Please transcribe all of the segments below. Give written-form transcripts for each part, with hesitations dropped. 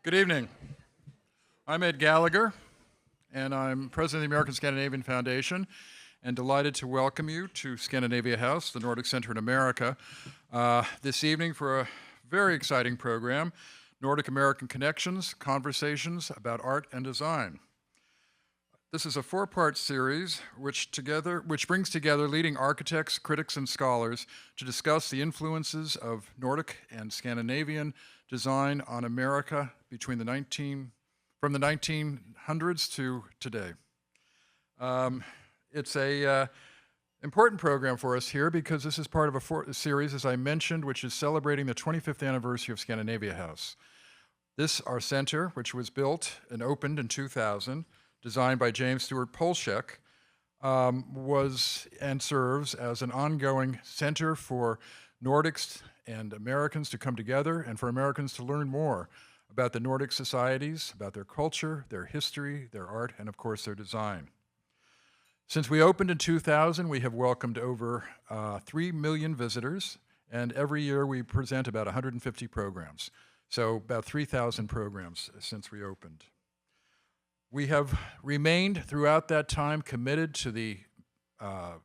Good evening. I'm Ed Gallagher, and I'm president of the American Scandinavian Foundation, and delighted to welcome you to Scandinavia House, the Nordic Center in America, this evening for a very exciting program, Nordic American Connections, Conversations about Art and Design. This is a four-part series which brings together leading architects, critics, and scholars to discuss the influences of Nordic and Scandinavian design on America from the 1900s to today. It's a important program for us here because this is part of a series, as I mentioned, which is celebrating the 25th anniversary of Scandinavia House. This, our center, which was built and opened in 2000, designed by James Stewart Polshek, was and serves as an ongoing center for Nordics and Americans to come together and for Americans to learn more about the Nordic societies, about their culture, their history, their art, and of course their design. Since we opened in 2000, we have welcomed over 3 million visitors, and every year we present about 150 programs. So about 3,000 programs since we opened. We have remained throughout that time committed to the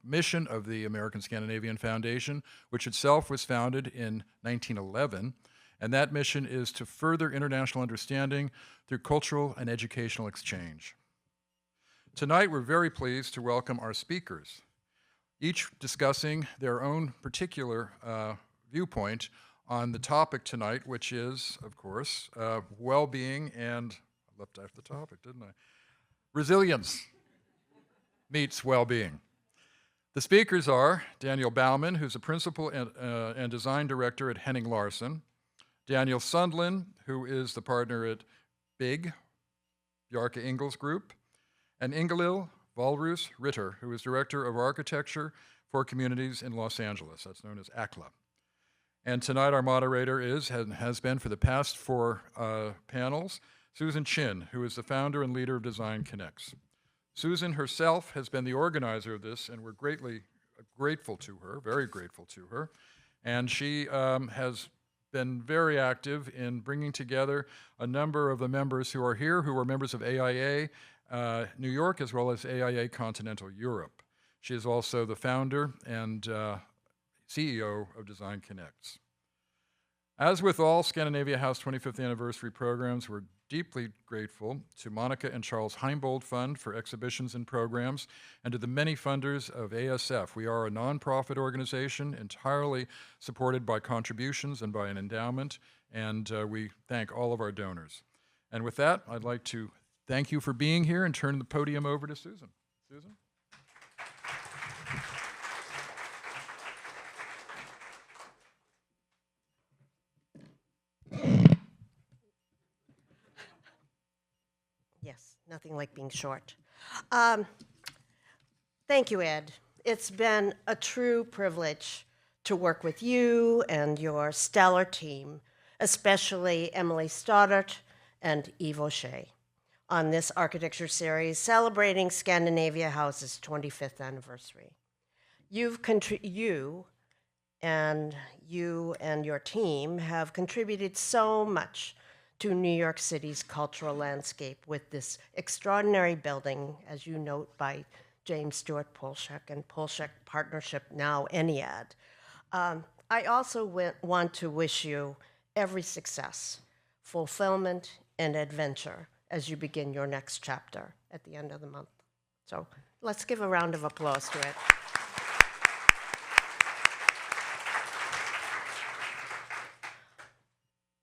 mission of the American Scandinavian Foundation, which itself was founded in 1911, and that mission is to further international understanding through cultural and educational exchange. Tonight, we're very pleased to welcome our speakers, each discussing their own particular viewpoint on the topic tonight, which is, of course, well-being and, I left out the topic, didn't I? Resilience meets well-being. The speakers are Daniel Baumann, who's a principal and design director at Henning Larsen, Daniel Sundlin, who is the partner at BIG-Bjarke Ingels Group, and Ingalill Wahlroos-Ritter, who is director of architecture for communities in Los Angeles. That's known as ACLA. And tonight our moderator is, and has been for the past 4 panels, Susan Chin, who is the founder and leader of DesignConnects. Susan herself has been the organizer of this, and we're greatly grateful to her, very grateful to her. And she has been very active in bringing together a number of the members who are here, who are members of AIA New York, as well as AIA Continental Europe. She is also the founder and CEO of DesignConnects. As with all Scandinavia House 25th anniversary programs, we're deeply grateful to Monica and Charles Heimbold Fund for exhibitions and programs, and to the many funders of ASF. We are a nonprofit organization entirely supported by contributions and by an endowment, and we thank all of our donors. And with that, I'd like to thank you for being here and turn the podium over to Susan. Susan? Yes, nothing like being short. Thank you, Ed. It's been a true privilege to work with you and your stellar team, especially Emily Stoddart and Yves O'Shea, on this architecture series celebrating Scandinavia House's 25th anniversary. You and your team have contributed so much to New York City's cultural landscape with this extraordinary building, as you note, by James Stewart Polshek and Polshek Partnership, now Ennead. I also want to wish you every success, fulfillment, and adventure as you begin your next chapter at the end of the month. So let's give a round of applause to it.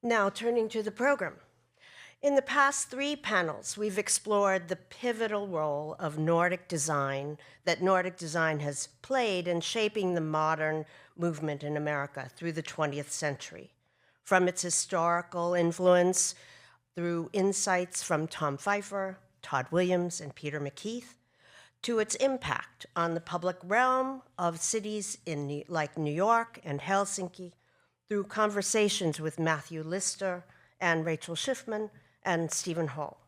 Now, turning to the program. In the past 3 panels, we've explored the pivotal role of Nordic design that Nordic design has played in shaping the modern movement in America through the 20th century, from its historical influence through insights from Tom Pfeiffer, Todd Williams, and Peter McKeith, to its impact on the public realm of cities like New York and Helsinki, through conversations with Matthew Lister and Rachel Schiffman and Stephen Hull,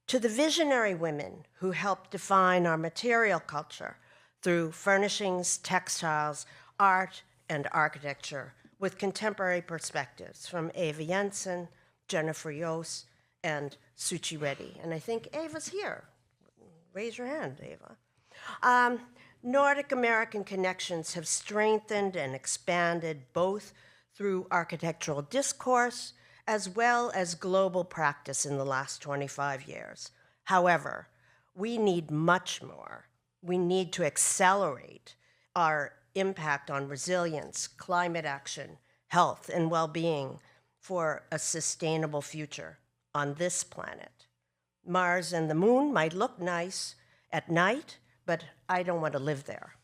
to the visionary women who helped define our material culture through furnishings, textiles, art, and architecture with contemporary perspectives from Eva Jensen, Jennifer Yost, and Suchi Reddy. And I think Ava's here. Raise your hand, Ava. Nordic American connections have strengthened and expanded both through architectural discourse as well as global practice in the last 25 years. However, we need much more. We need to accelerate our impact on resilience, climate action, health, and well-being for a sustainable future on this planet. Mars and the moon might look nice at night, but I don't want to live there.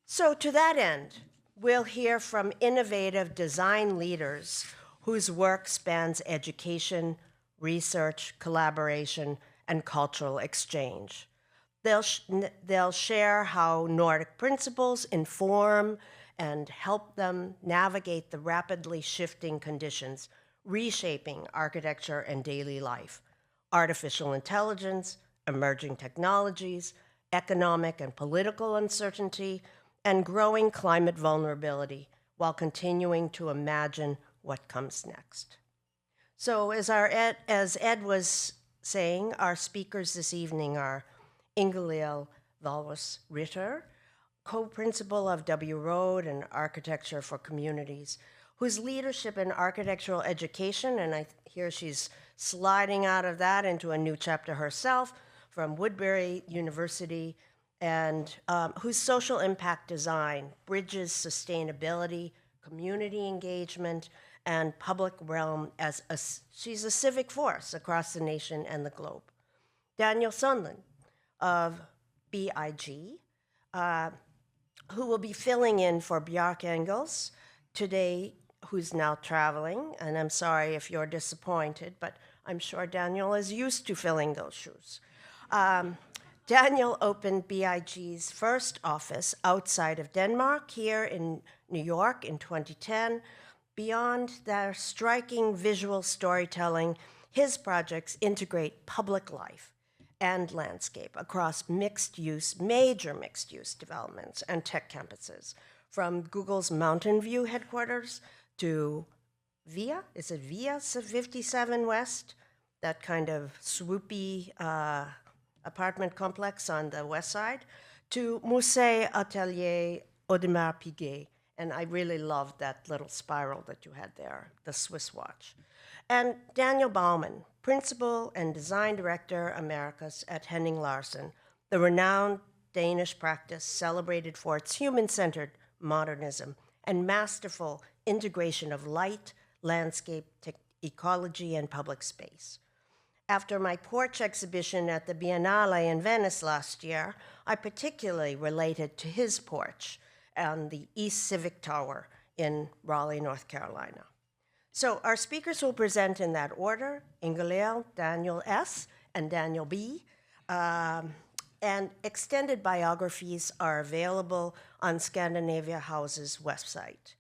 So to that end, we'll hear from innovative design leaders whose work spans education, research, collaboration, and cultural exchange. They'll share how Nordic principles inform and help them navigate the rapidly shifting conditions reshaping architecture and daily life, artificial intelligence, emerging technologies, economic and political uncertainty, and growing climate vulnerability while continuing to imagine what comes next. So as Ed was saying, our speakers this evening are Ingalill Wahlroos-Ritter, co-principal of W. Road and Architecture for Communities, whose leadership in architectural education, and I hear she's sliding out of that into a new chapter herself from Woodbury University, and whose social impact design bridges sustainability, community engagement, and public realm as she's a civic force across the nation and the globe. Daniel Sundlin of BIG, who will be filling in for Bjarke Ingels today, who's now traveling, and I'm sorry if you're disappointed, but I'm sure Daniel is used to filling those shoes. Daniel opened BIG's first office outside of Denmark, here in New York in 2010. Beyond their striking visual storytelling, his projects integrate public life and landscape across major mixed-use developments and tech campuses, from Google's Mountain View headquarters to Via 57 West, that kind of swoopy apartment complex on the west side, to Musée Atelier Audemars Piguet. And I really loved that little spiral that you had there, the Swiss watch. And Daniel Baumann, Principal and Design Director Americas at Henning Larsen, the renowned Danish practice celebrated for its human-centered modernism and masterful integration of light, landscape, ecology, and public space. After my porch exhibition at the Biennale in Venice last year, I particularly related to his porch on the East Civic Tower in Raleigh, North Carolina. So our speakers will present in that order: Ingalill, Daniel S., and Daniel B. And extended biographies are available on Scandinavia House's website.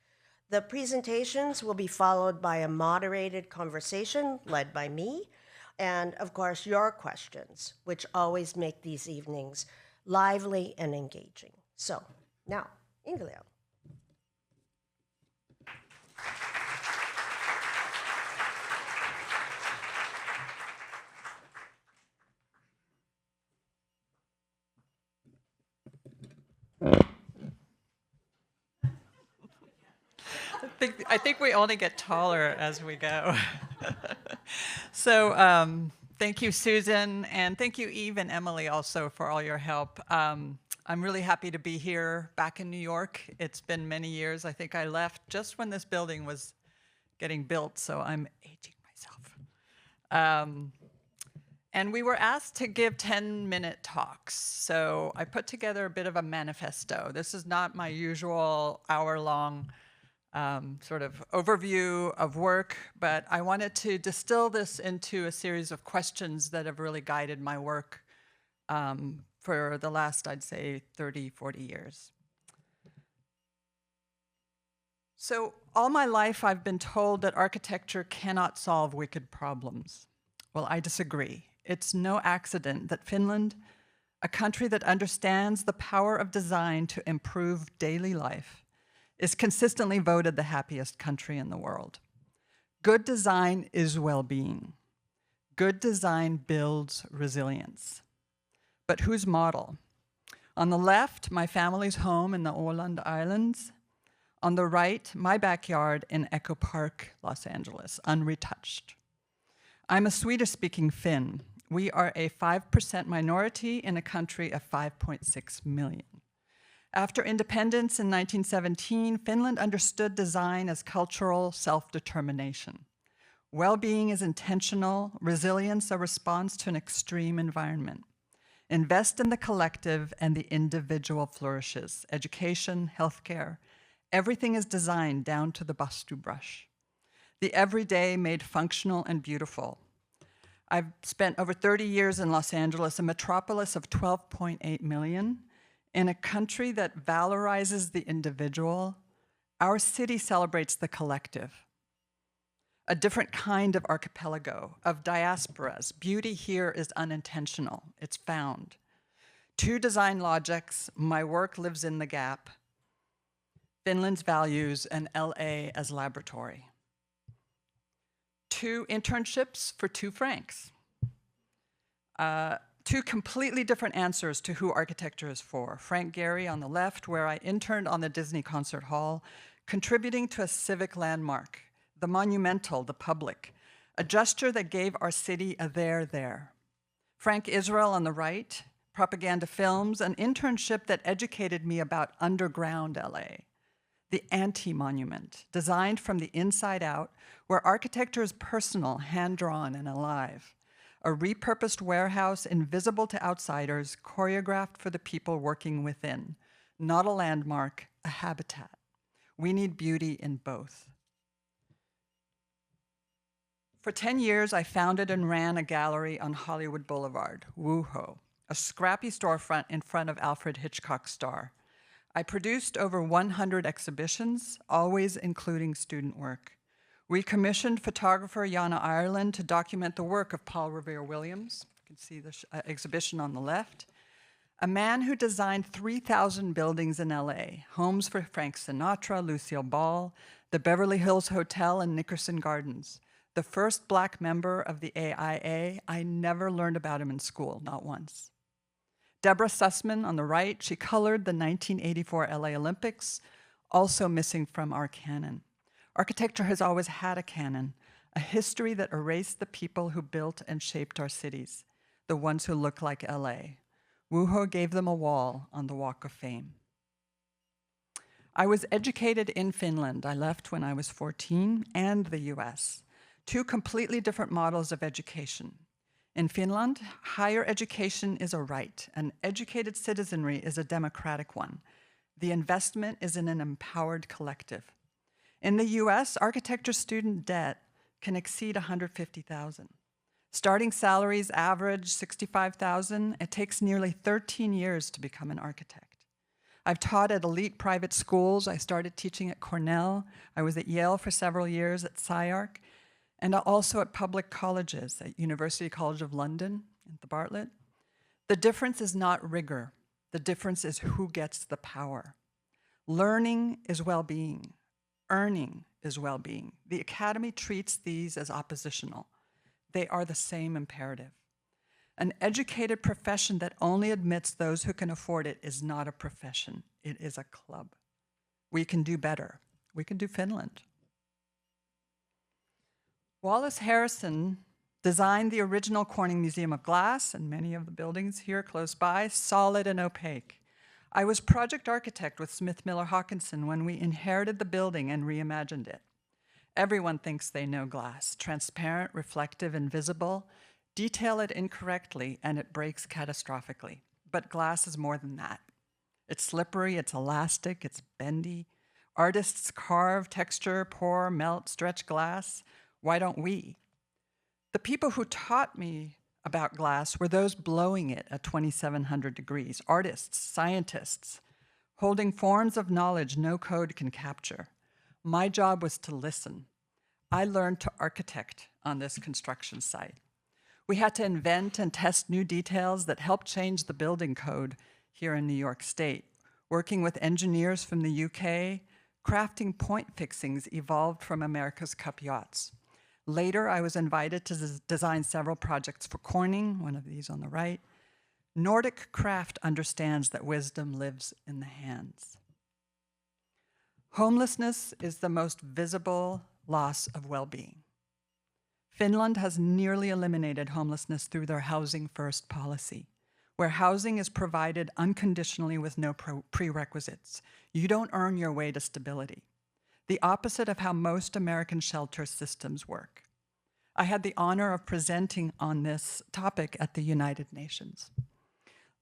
The presentations will be followed by a moderated conversation led by me, and of course your questions, which always make these evenings lively and engaging. So now, Ingalill. I think we only get taller as we go. So thank you, Susan, and thank you, Eve and Emily, also for all your help. I'm really happy to be here back in New York. It's been many years. I think I left just when this building was getting built, so I'm aging myself. And we were asked to give 10-minute talks, so I put together a bit of a manifesto. This is not my usual hour-long sort of overview of work, but I wanted to distill this into a series of questions that have really guided my work for the last, I'd say, 30, 40 years. So all my life, I've been told that architecture cannot solve wicked problems. Well, I disagree. It's no accident that Finland, a country that understands the power of design to improve daily life, is consistently voted the happiest country in the world. Good design is well-being. Good design builds resilience. But whose model? On the left, my family's home in the Åland Islands. On the right, my backyard in Echo Park, Los Angeles, unretouched. I'm a Swedish-speaking Finn. We are a 5% minority in a country of 5.6 million. After independence in 1917, Finland understood design as cultural self-determination. Well-being is intentional, resilience a response to an extreme environment. Invest in the collective and the individual flourishes. Education, healthcare, everything is designed down to the bastu brush. The everyday made functional and beautiful. I've spent over 30 years in Los Angeles, a metropolis of 12.8 million. In a country that valorizes the individual, our city celebrates the collective. A different kind of archipelago, of diasporas. Beauty here is unintentional, it's found. Two design logics, my work lives in the gap. Finland's values and LA as laboratory. Two internships for two francs. Two completely different answers to who architecture is for. Frank Gehry on the left, where I interned on the Disney Concert Hall, contributing to a civic landmark, the monumental, the public, a gesture that gave our city a there. Frank Israel on the right, propaganda films, an internship that educated me about underground LA, the anti-monument, designed from the inside out, where architecture is personal, hand-drawn, and alive. A repurposed warehouse invisible to outsiders, choreographed for the people working within. Not a landmark, a habitat. We need beauty in both. For 10 years, I founded and ran a gallery on Hollywood Boulevard, WooHo, a scrappy storefront in front of Alfred Hitchcock's Star. I produced over 100 exhibitions, always including student work. We commissioned photographer Jana Ireland to document the work of Paul Revere Williams. You can see the exhibition on the left. A man who designed 3,000 buildings in LA, homes for Frank Sinatra, Lucille Ball, the Beverly Hills Hotel and Nickerson Gardens. The first Black member of the AIA, I never learned about him in school, not once. Deborah Sussman on the right, she colored the 1984 LA Olympics, also missing from our canon. Architecture has always had a canon, a history that erased the people who built and shaped our cities, the ones who look like LA. WooHo gave them a wall on the Walk of Fame. I was educated in Finland. I left when I was 14, and the US. Two completely different models of education. In Finland, higher education is a right. An educated citizenry is a democratic one. The investment is in an empowered collective. In the US, architecture student debt can exceed $150,000. Starting salaries average $65,000. It takes nearly 13 years to become an architect. I've taught at elite private schools. I started teaching at Cornell. I was at Yale for several years, at SCI-Arc, and also at public colleges, at University College of London, at the Bartlett. The difference is not rigor. The difference is who gets the power. Learning is well-being. Earning is well-being. The academy treats these as oppositional. They are the same imperative. An educated profession that only admits those who can afford it is not a profession. It is a club. We can do better. We can do Finland. Wallace Harrison designed the original Corning Museum of Glass and many of the buildings here close by, solid and opaque. I was project architect with Smith Miller Hawkinson when we inherited the building and reimagined it. Everyone thinks they know glass, transparent, reflective, invisible. Detail it incorrectly and it breaks catastrophically. But glass is more than that. It's slippery, it's elastic, it's bendy. Artists carve, texture, pour, melt, stretch glass. Why don't we? The people who taught me about glass were those blowing it at 2,700 degrees, artists, scientists, holding forms of knowledge no code can capture. My job was to listen. I learned to architect on this construction site. We had to invent and test new details that helped change the building code here in New York State, working with engineers from the UK, crafting point fixings evolved from America's Cup yachts. Later, I was invited to design several projects for Corning, one of these on the right. Nordic craft understands that wisdom lives in the hands. Homelessness is the most visible loss of well-being. Finland has nearly eliminated homelessness through their housing first policy, where housing is provided unconditionally with no prerequisites. You don't earn your way to stability. The opposite of how most American shelter systems work. I had the honor of presenting on this topic at the United Nations.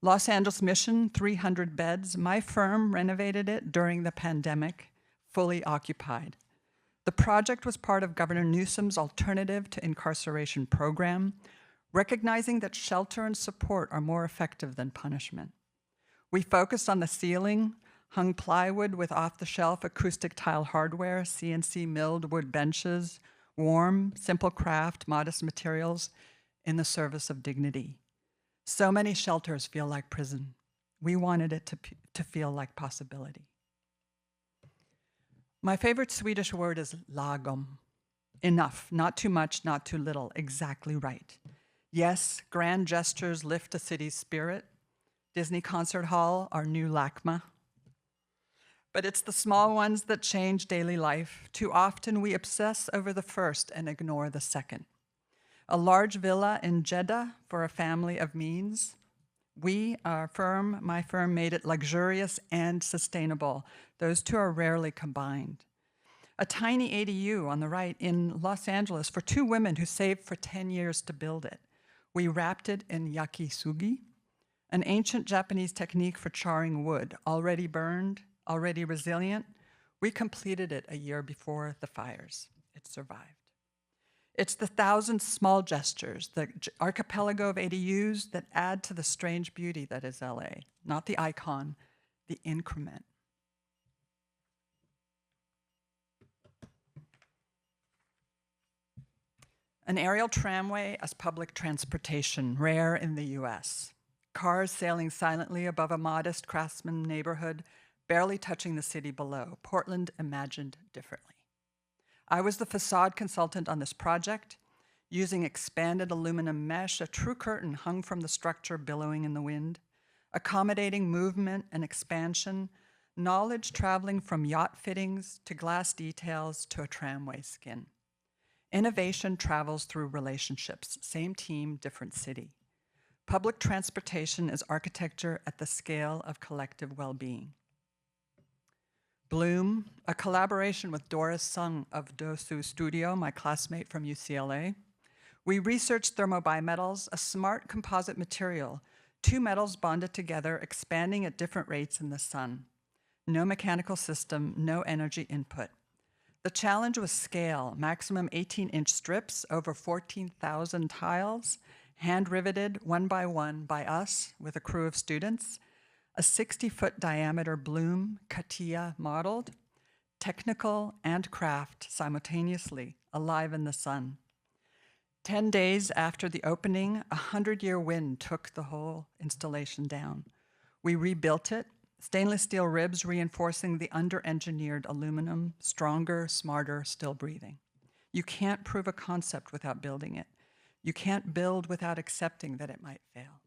Los Angeles Mission, 300 beds. My firm renovated it during the pandemic, fully occupied. The project was part of Governor Newsom's Alternative to Incarceration program, recognizing that shelter and support are more effective than punishment. We focused on the ceiling, hung plywood with off-the-shelf acoustic tile hardware, CNC milled wood benches, warm, simple craft, modest materials in the service of dignity. So many shelters feel like prison. We wanted it to feel like possibility. My favorite Swedish word is lagom. Enough, not too much, not too little, exactly right. Yes, grand gestures lift a city's spirit. Disney Concert Hall, our new LACMA. But it's the small ones that change daily life. Too often we obsess over the first and ignore the second. A large villa in Jeddah for a family of means. My firm made it luxurious and sustainable. Those two are rarely combined. A tiny ADU on the right in Los Angeles for 2 women who saved for 10 years to build it. We wrapped it in yakisugi, an ancient Japanese technique for charring wood, already burned, already resilient. We completed it a year before the fires. It survived. It's the 1,000 small gestures, the archipelago of ADUs that add to the strange beauty that is LA, not the icon, the increment. An aerial tramway as public transportation, rare in the US. Cars sailing silently above a modest craftsman neighborhood, barely touching the city below. Portland imagined differently. I was the facade consultant on this project, using expanded aluminum mesh, a true curtain hung from the structure billowing in the wind, accommodating movement and expansion, knowledge traveling from yacht fittings to glass details to a tramway skin. Innovation travels through relationships, same team, different city. Public transportation is architecture at the scale of collective well-being. Bloom, a collaboration with Doris Sung of Dosu Studio, my classmate from UCLA. We researched thermobimetals, a smart composite material, 2 metals bonded together, expanding at different rates in the sun. No mechanical system, no energy input. The challenge was scale, maximum 18-inch strips over 14,000 tiles, hand-riveted one by one by us with a crew of students, a 60-foot diameter Bloom CATIA modeled, technical and craft simultaneously, alive in the sun. 10 days after the opening, a 100-year wind took the whole installation down. We rebuilt it, stainless steel ribs reinforcing the under-engineered aluminum, stronger, smarter, still breathing. You can't prove a concept without building it. You can't build without accepting that it might fail.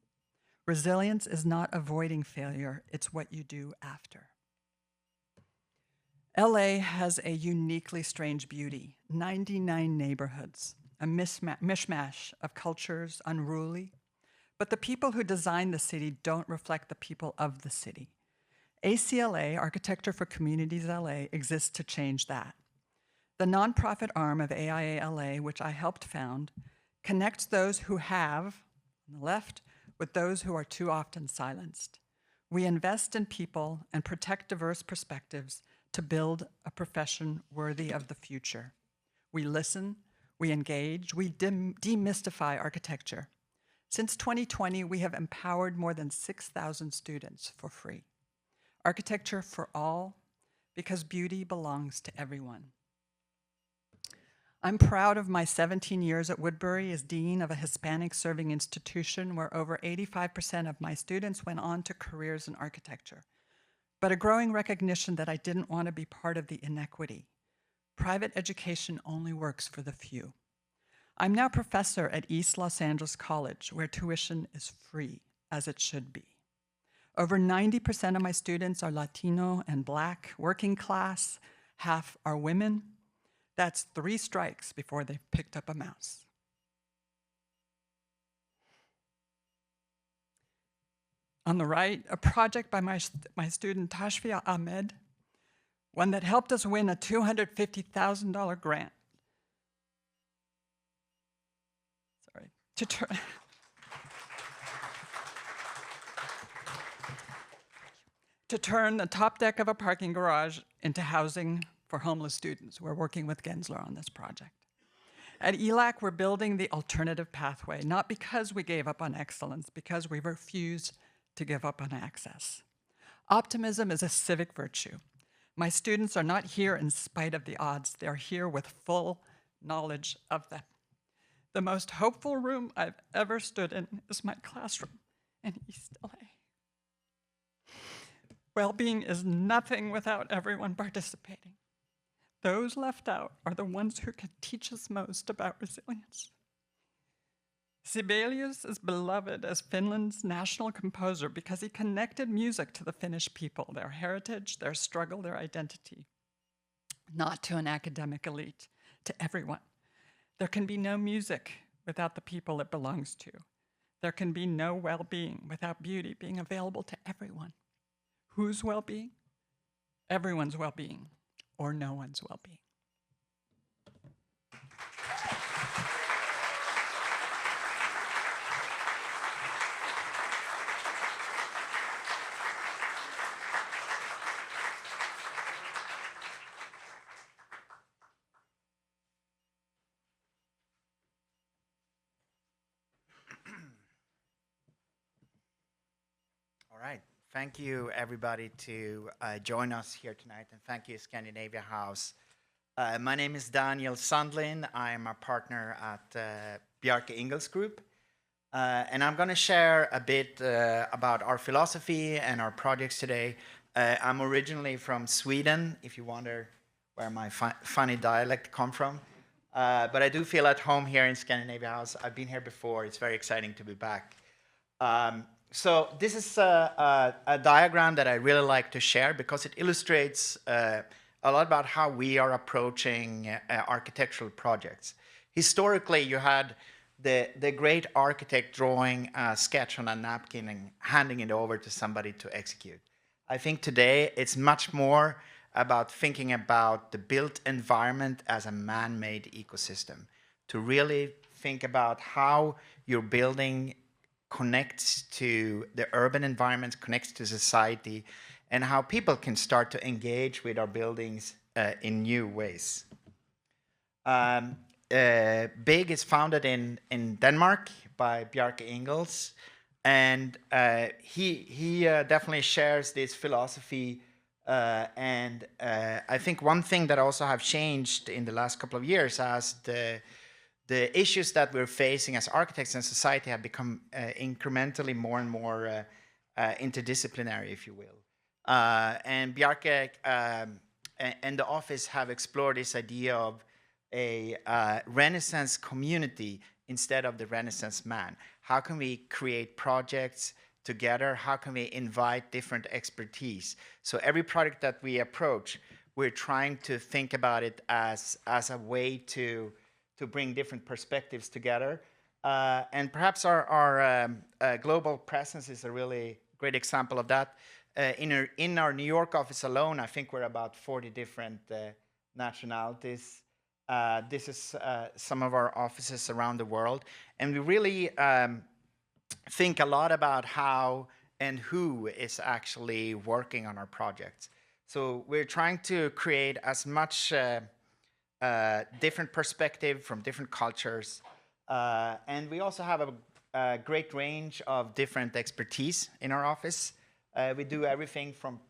Resilience is not avoiding failure, it's what you do after. LA has a uniquely strange beauty, 99 neighborhoods, a mishmash of cultures, unruly, but the people who design the city don't reflect the people of the city. ACLA, Architecture for Communities LA, exists to change that. The nonprofit arm of AIA-LA, which I helped found, connects those who have, on the left, with those who are too often silenced. We invest in people and protect diverse perspectives to build a profession worthy of the future. We listen, we engage, we demystify architecture. Since 2020, we have empowered more than 6,000 students for free. Architecture for all, because beauty belongs to everyone. I'm proud of my 17 years at Woodbury as dean of a Hispanic-serving institution where over 85% of my students went on to careers in architecture, but a growing recognition that I didn't want to be part of the inequity. Private education only works for the few. I'm now professor at East Los Angeles College, where tuition is free, as it should be. Over 90% of my students are Latino and Black, working class, half are women. That's 3 strikes before they've picked up a mouse. On the right, a project by my student Tashfia Ahmed, one that helped us win a $250,000 grant. Sorry, to turn the top deck of a parking garage into housing for homeless students. We're working with Gensler on this project. At ELAC, we're building the alternative pathway, not because we gave up on excellence, because we refused to give up on access. Optimism is a civic virtue. My students are not here in spite of the odds. They're here with full knowledge of them. The most hopeful room I've ever stood in is my classroom in East LA. Well-being is nothing without everyone participating. Those left out are the ones who can teach us most about resilience. Sibelius is beloved as Finland's national composer because he connected music to the Finnish people, their heritage, their struggle, their identity. Not to an academic elite, to everyone. There can be no music without the people it belongs to. There can be no well-being without beauty being available to everyone. Whose well-being? Everyone's well-being, or no one's well-being. All right. Thank you, everybody, to join us here tonight, and thank you, Scandinavia House. My name is Daniel Sundlin. I am a partner at Bjarke Ingels Group, and I'm going to share a bit about our philosophy and our projects today. I'm originally from Sweden, if you wonder where my funny dialect come from, but I do feel at home here in Scandinavia House. I've been here before. It's very exciting to be back. So this is a diagram that I really like to share because it illustrates a lot about how we are approaching architectural projects. Historically, you had the great architect drawing a sketch on a napkin and handing it over to somebody to execute. I think today it's much more about thinking about the built environment as a man-made ecosystem, to really think about how your building connects to the urban environment, connects to society, and how people can start to engage with our buildings in new ways. BIG is founded in Denmark by Bjarke Ingels, and he definitely shares this philosophy. And I think one thing that also have changed in the last couple of years as the issues that we're facing as architects and society have become incrementally more and more interdisciplinary, if you will. And Bjarke and the office have explored this idea of a Renaissance community instead of the Renaissance man. How can we create projects together? How can we invite different expertise? So every project that we approach, we're trying to think about it as a way to bring different perspectives together. And perhaps our global presence is a really great example of that. In our New York office alone, I think we're about 40 different nationalities. This is some of our offices around the world. And we really think a lot about how and who is actually working on our projects. So we're trying to create as much different perspective from different cultures. And we also have a great range of different expertise in our office. We do everything from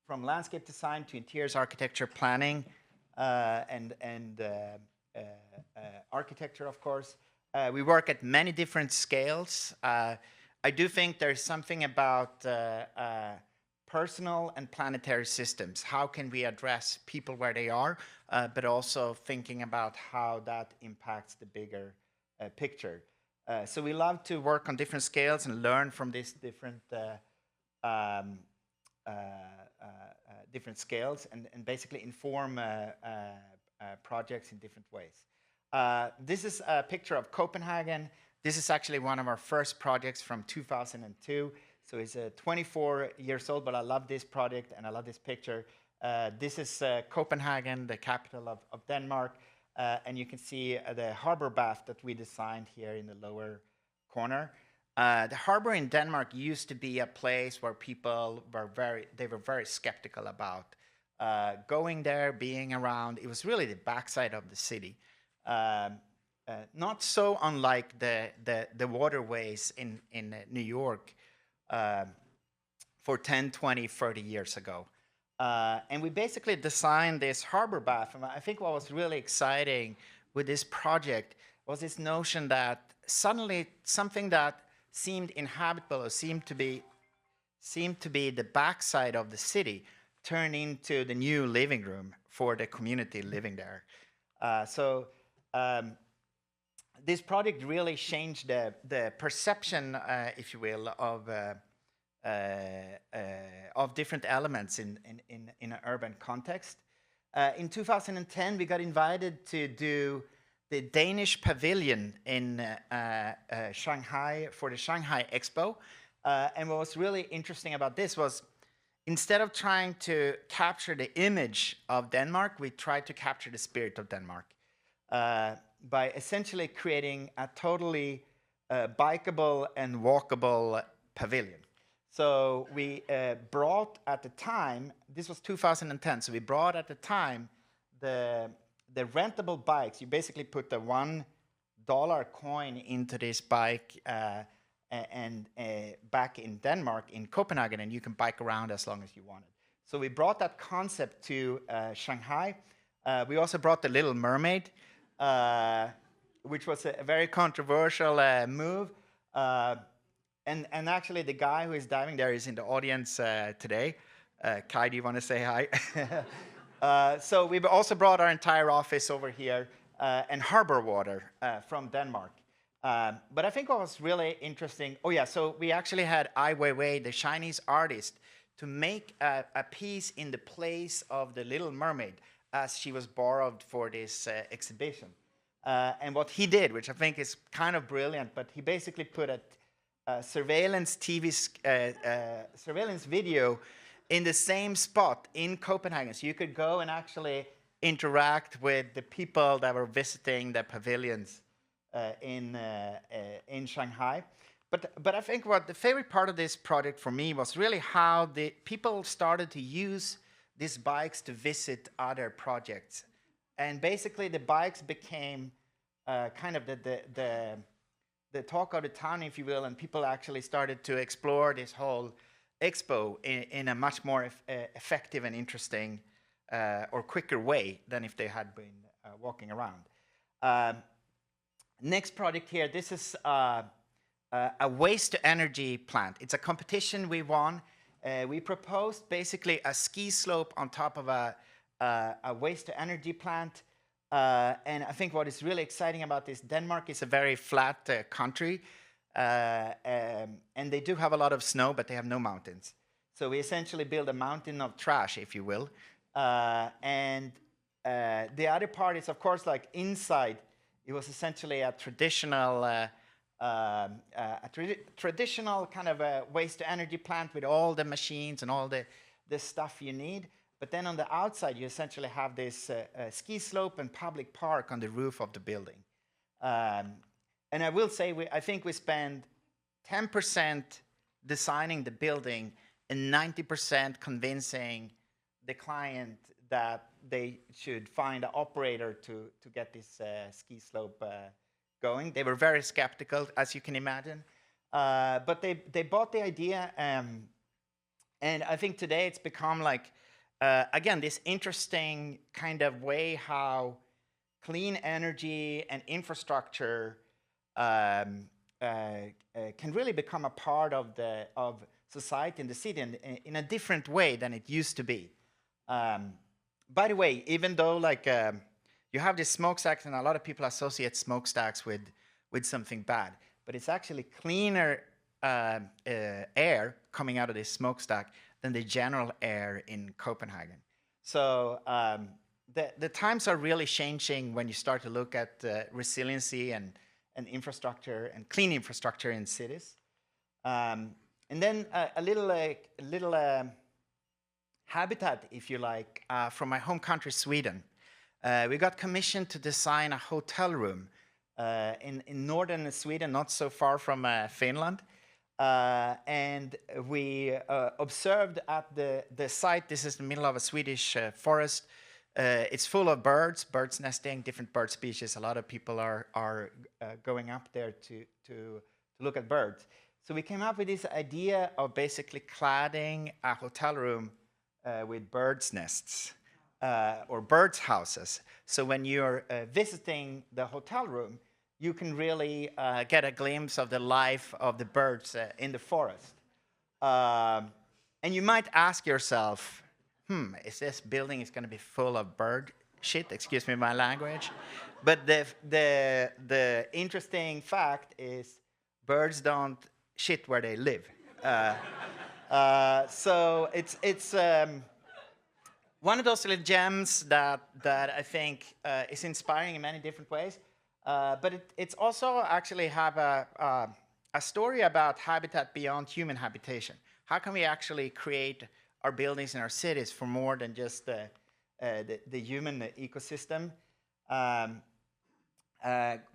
landscape design to interiors architecture, planning, and architecture, of course. We work at many different scales. I do think there's something about personal and planetary systems. How can we address people where they are, but also thinking about how that impacts the bigger picture. So we love to work on different scales and learn from these different different scales and basically inform projects in different ways. This is a picture of Copenhagen. This is actually one of our first projects from 2002. So it's 24 years old, but I love this project and I love this picture. This is Copenhagen, the capital of Denmark. And you can see the harbor bath that we designed here in the lower corner. The harbor in Denmark used to be a place where people were very skeptical about going there, being around. It was really the backside of the city. Not so unlike the waterways in New York for 10, 20, 30 years ago. And we basically designed this harbor bath. And I think what was really exciting with this project was this notion that suddenly something that seemed inhabitable or seemed to be the backside of the city turned into the new living room for the community living there. This project really changed the perception, if you will, of different elements in an urban context. In 2010, we got invited to do the Danish pavilion in Shanghai for the Shanghai Expo. And what was really interesting about this was, instead of trying to capture the image of Denmark, we tried to capture the spirit of Denmark by essentially creating a totally bikeable and walkable pavilion. So we brought at the time, this was 2010, so we brought at the time the rentable bikes. You basically put the $1 coin into this bike and back in Denmark, in Copenhagen, and you can bike around as long as you wanted. So we brought that concept to Shanghai. We also brought the Little Mermaid, which was a very controversial move. And actually, the guy who is diving there is in the audience today. Kai, do you want to say hi? So we've also brought our entire office over here and harbor water from Denmark. But I think what was really interesting, so we actually had Ai Weiwei, the Chinese artist, to make a piece in the place of the Little Mermaid as she was borrowed for this exhibition. And what he did, which I think is kind of brilliant, but he basically put a surveillance video in the same spot in Copenhagen. So you could go and actually interact with the people that were visiting the pavilions in Shanghai. But I think what the favorite part of this project for me was really how the people started to use these bikes to visit other projects. And basically the bikes became kind of the talk of the town, if you will, and people actually started to explore this whole expo in a much more effective and interesting or quicker way than if they had been walking around. Next project here, this is a waste-to-energy plant. It's a competition we won. We proposed basically a ski slope on top of a waste-to-energy plant. And I think what is really exciting about this, Denmark is a very flat country, and they do have a lot of snow, but they have no mountains. So we essentially build a mountain of trash, if you will. And the other part is, of course, like inside, it was essentially a traditional traditional kind of a waste-to-energy plant with all the machines and all the stuff you need. But then on the outside, you essentially have this ski slope and public park on the roof of the building. And I will say, I think we spend 10% designing the building and 90% convincing the client that they should find an operator to get this ski slope going. They were very skeptical, as you can imagine. But they bought the idea. And I think today it's become like, again, this interesting kind of way how clean energy and infrastructure can really become a part of society in the city in a different way than it used to be. By the way, even though you have these smokestacks, and a lot of people associate smokestacks with something bad, but it's actually cleaner air coming out of this smokestack than the general air in Copenhagen. So the times are really changing when you start to look at resiliency and infrastructure and clean infrastructure in cities. And then a little habitat, if you like, from my home country, Sweden. We got commissioned to design a hotel room in northern Sweden, not so far from Finland. And we observed at the site, this is the middle of a Swedish forest. It's full of birds nesting, different bird species. A lot of people are going up there to look at birds. So we came up with this idea of basically cladding a hotel room with birds' nests or birds' houses. So when you're visiting the hotel room, you can really get a glimpse of the life of the birds in the forest. And you might ask yourself, is this building is going to be full of bird shit? Excuse me my language. But the interesting fact is birds don't shit where they live. So it's one of those little gems that I think is inspiring in many different ways. But it's also actually have a story about habitat beyond human habitation. How can we actually create our buildings and our cities for more than just the human ecosystem?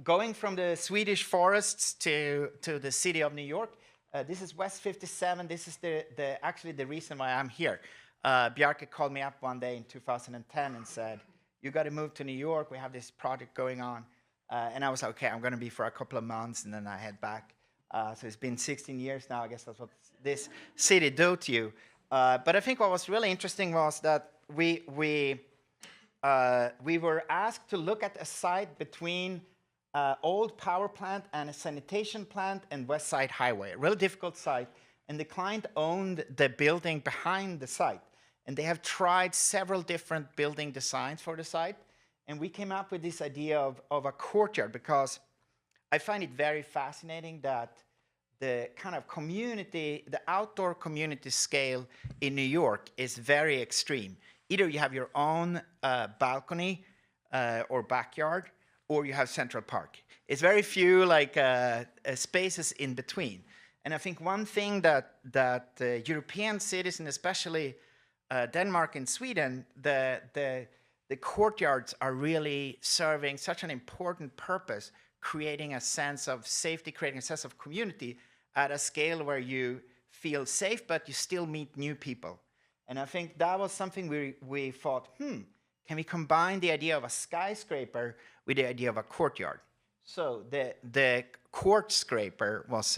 Going from the Swedish forests to the city of New York, this is West 57. This is actually the reason why I'm here. Bjarke called me up one day in 2010 and said, "You got to move to New York. We have this project going on." And I was like, okay, I'm going to be for a couple of months, and then I head back. So it's been 16 years now. I guess that's what this city do to you. But I think what was really interesting was that we were asked to look at a site between old power plant and a sanitation plant and West Side Highway, a really difficult site. And the client owned the building behind the site. And they have tried several different building designs for the site. And we came up with this idea of a courtyard, because I find it very fascinating that the kind of community, the outdoor community scale in New York is very extreme. Either you have your own balcony or backyard, or you have Central Park. It's very few spaces in between. And I think one thing that European cities, and especially Denmark and Sweden, the courtyards are really serving such an important purpose, creating a sense of safety, creating a sense of community at a scale where you feel safe, but you still meet new people. And I think that was something we thought, can we combine the idea of a skyscraper with the idea of a courtyard? So the court scraper was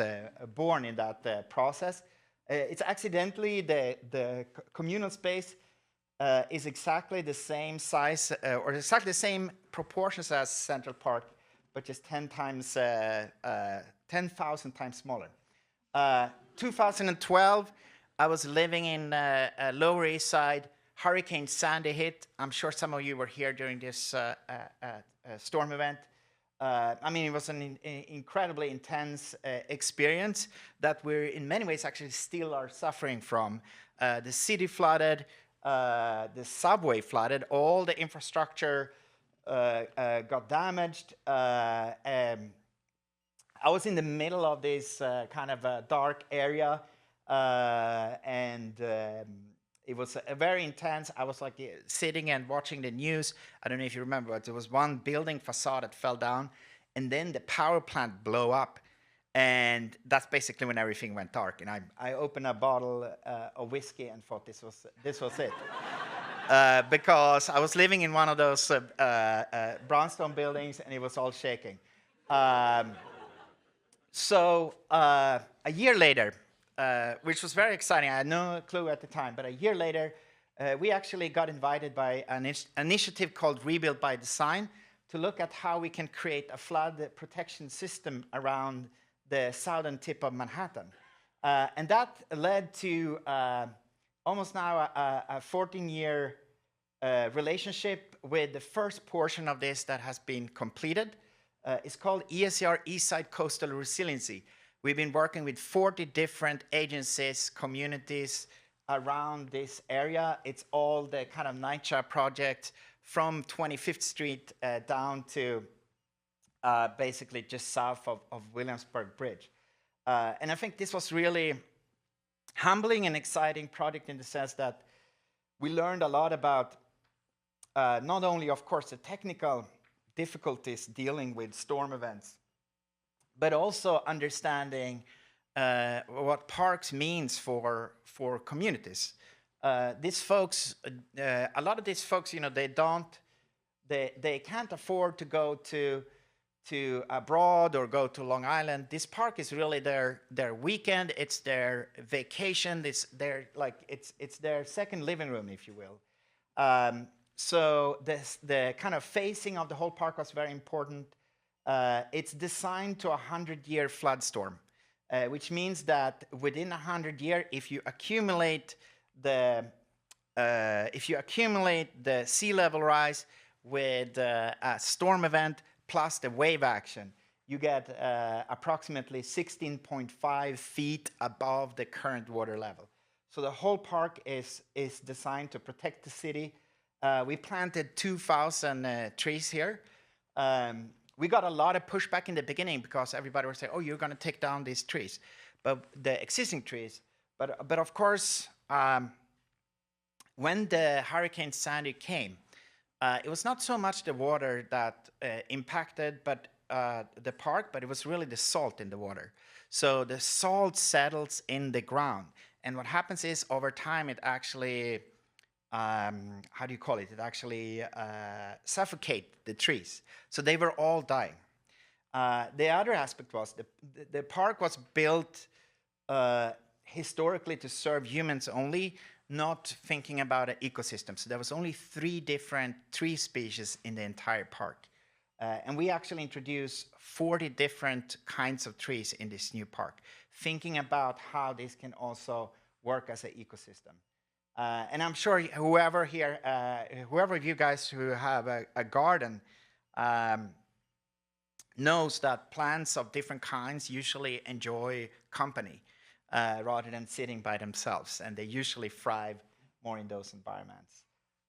born in that process. It's accidentally the communal space is exactly the same size or exactly the same proportions as Central Park, but just 10,000 times smaller. 2012, I was living in Lower East Side. Hurricane Sandy hit. I'm sure some of you were here during this storm event. I mean, it was an incredibly intense experience that we're in many ways actually still are suffering from. The city flooded, the subway flooded, all the infrastructure got damaged. I was in the middle of this kind of dark area, and it was very intense. I was like sitting and watching the news. I don't know if you remember, but there was one building facade that fell down, and then the power plant blew up. And that's basically when everything went dark. And I opened a bottle of whiskey and thought this was it. Because I was living in one of those brownstone buildings, and it was all shaking. So a year later, which was very exciting. I had no clue at the time, but a year later, we actually got invited by an initiative called Rebuild by Design to look at how we can create a flood protection system around the southern tip of Manhattan. And that led to almost now a 14-year relationship with the first portion of this that has been completed. It's called ESR, Eastside Coastal Resiliency. We've been working with 40 different agencies, communities around this area. It's all the kind of NYCHA project from 25th Street down to basically just south of Williamsburg Bridge. And I think this was really humbling and exciting project in the sense that we learned a lot about not only, of course, the technical difficulties dealing with storm events, but also understanding what parks means for communities. These folks, a lot of these folks, you know, they can't afford to go to abroad or go to Long Island. This park is really their weekend. It's their vacation. It's their second living room, if you will. So the kind of phasing of the whole park was very important. It's designed to a 100-year flood storm, which means that within 100 years, if you accumulate the sea level rise with a storm event plus the wave action, you get approximately 16.5 feet above the current water level. So the whole park is designed to protect the city. We planted 2,000 trees here. We got a lot of pushback in the beginning because everybody was saying, "Oh, you're going to take down these trees," but the existing trees. But of course, when the Hurricane Sandy came, it was not so much the water that impacted, but the park, but it was really the salt in the water. So the salt settles in the ground, and what happens is over time it actually how do you call it? It actually suffocates the trees. So they were all dying. The other aspect was the park was built historically to serve humans only, not thinking about an ecosystem. So there was only 3 different tree species in the entire park. And we actually introduced 40 different kinds of trees in this new park, thinking about how this can also work as an ecosystem. And I'm sure whoever of you guys who have a garden knows that plants of different kinds usually enjoy company rather than sitting by themselves, and they usually thrive more in those environments.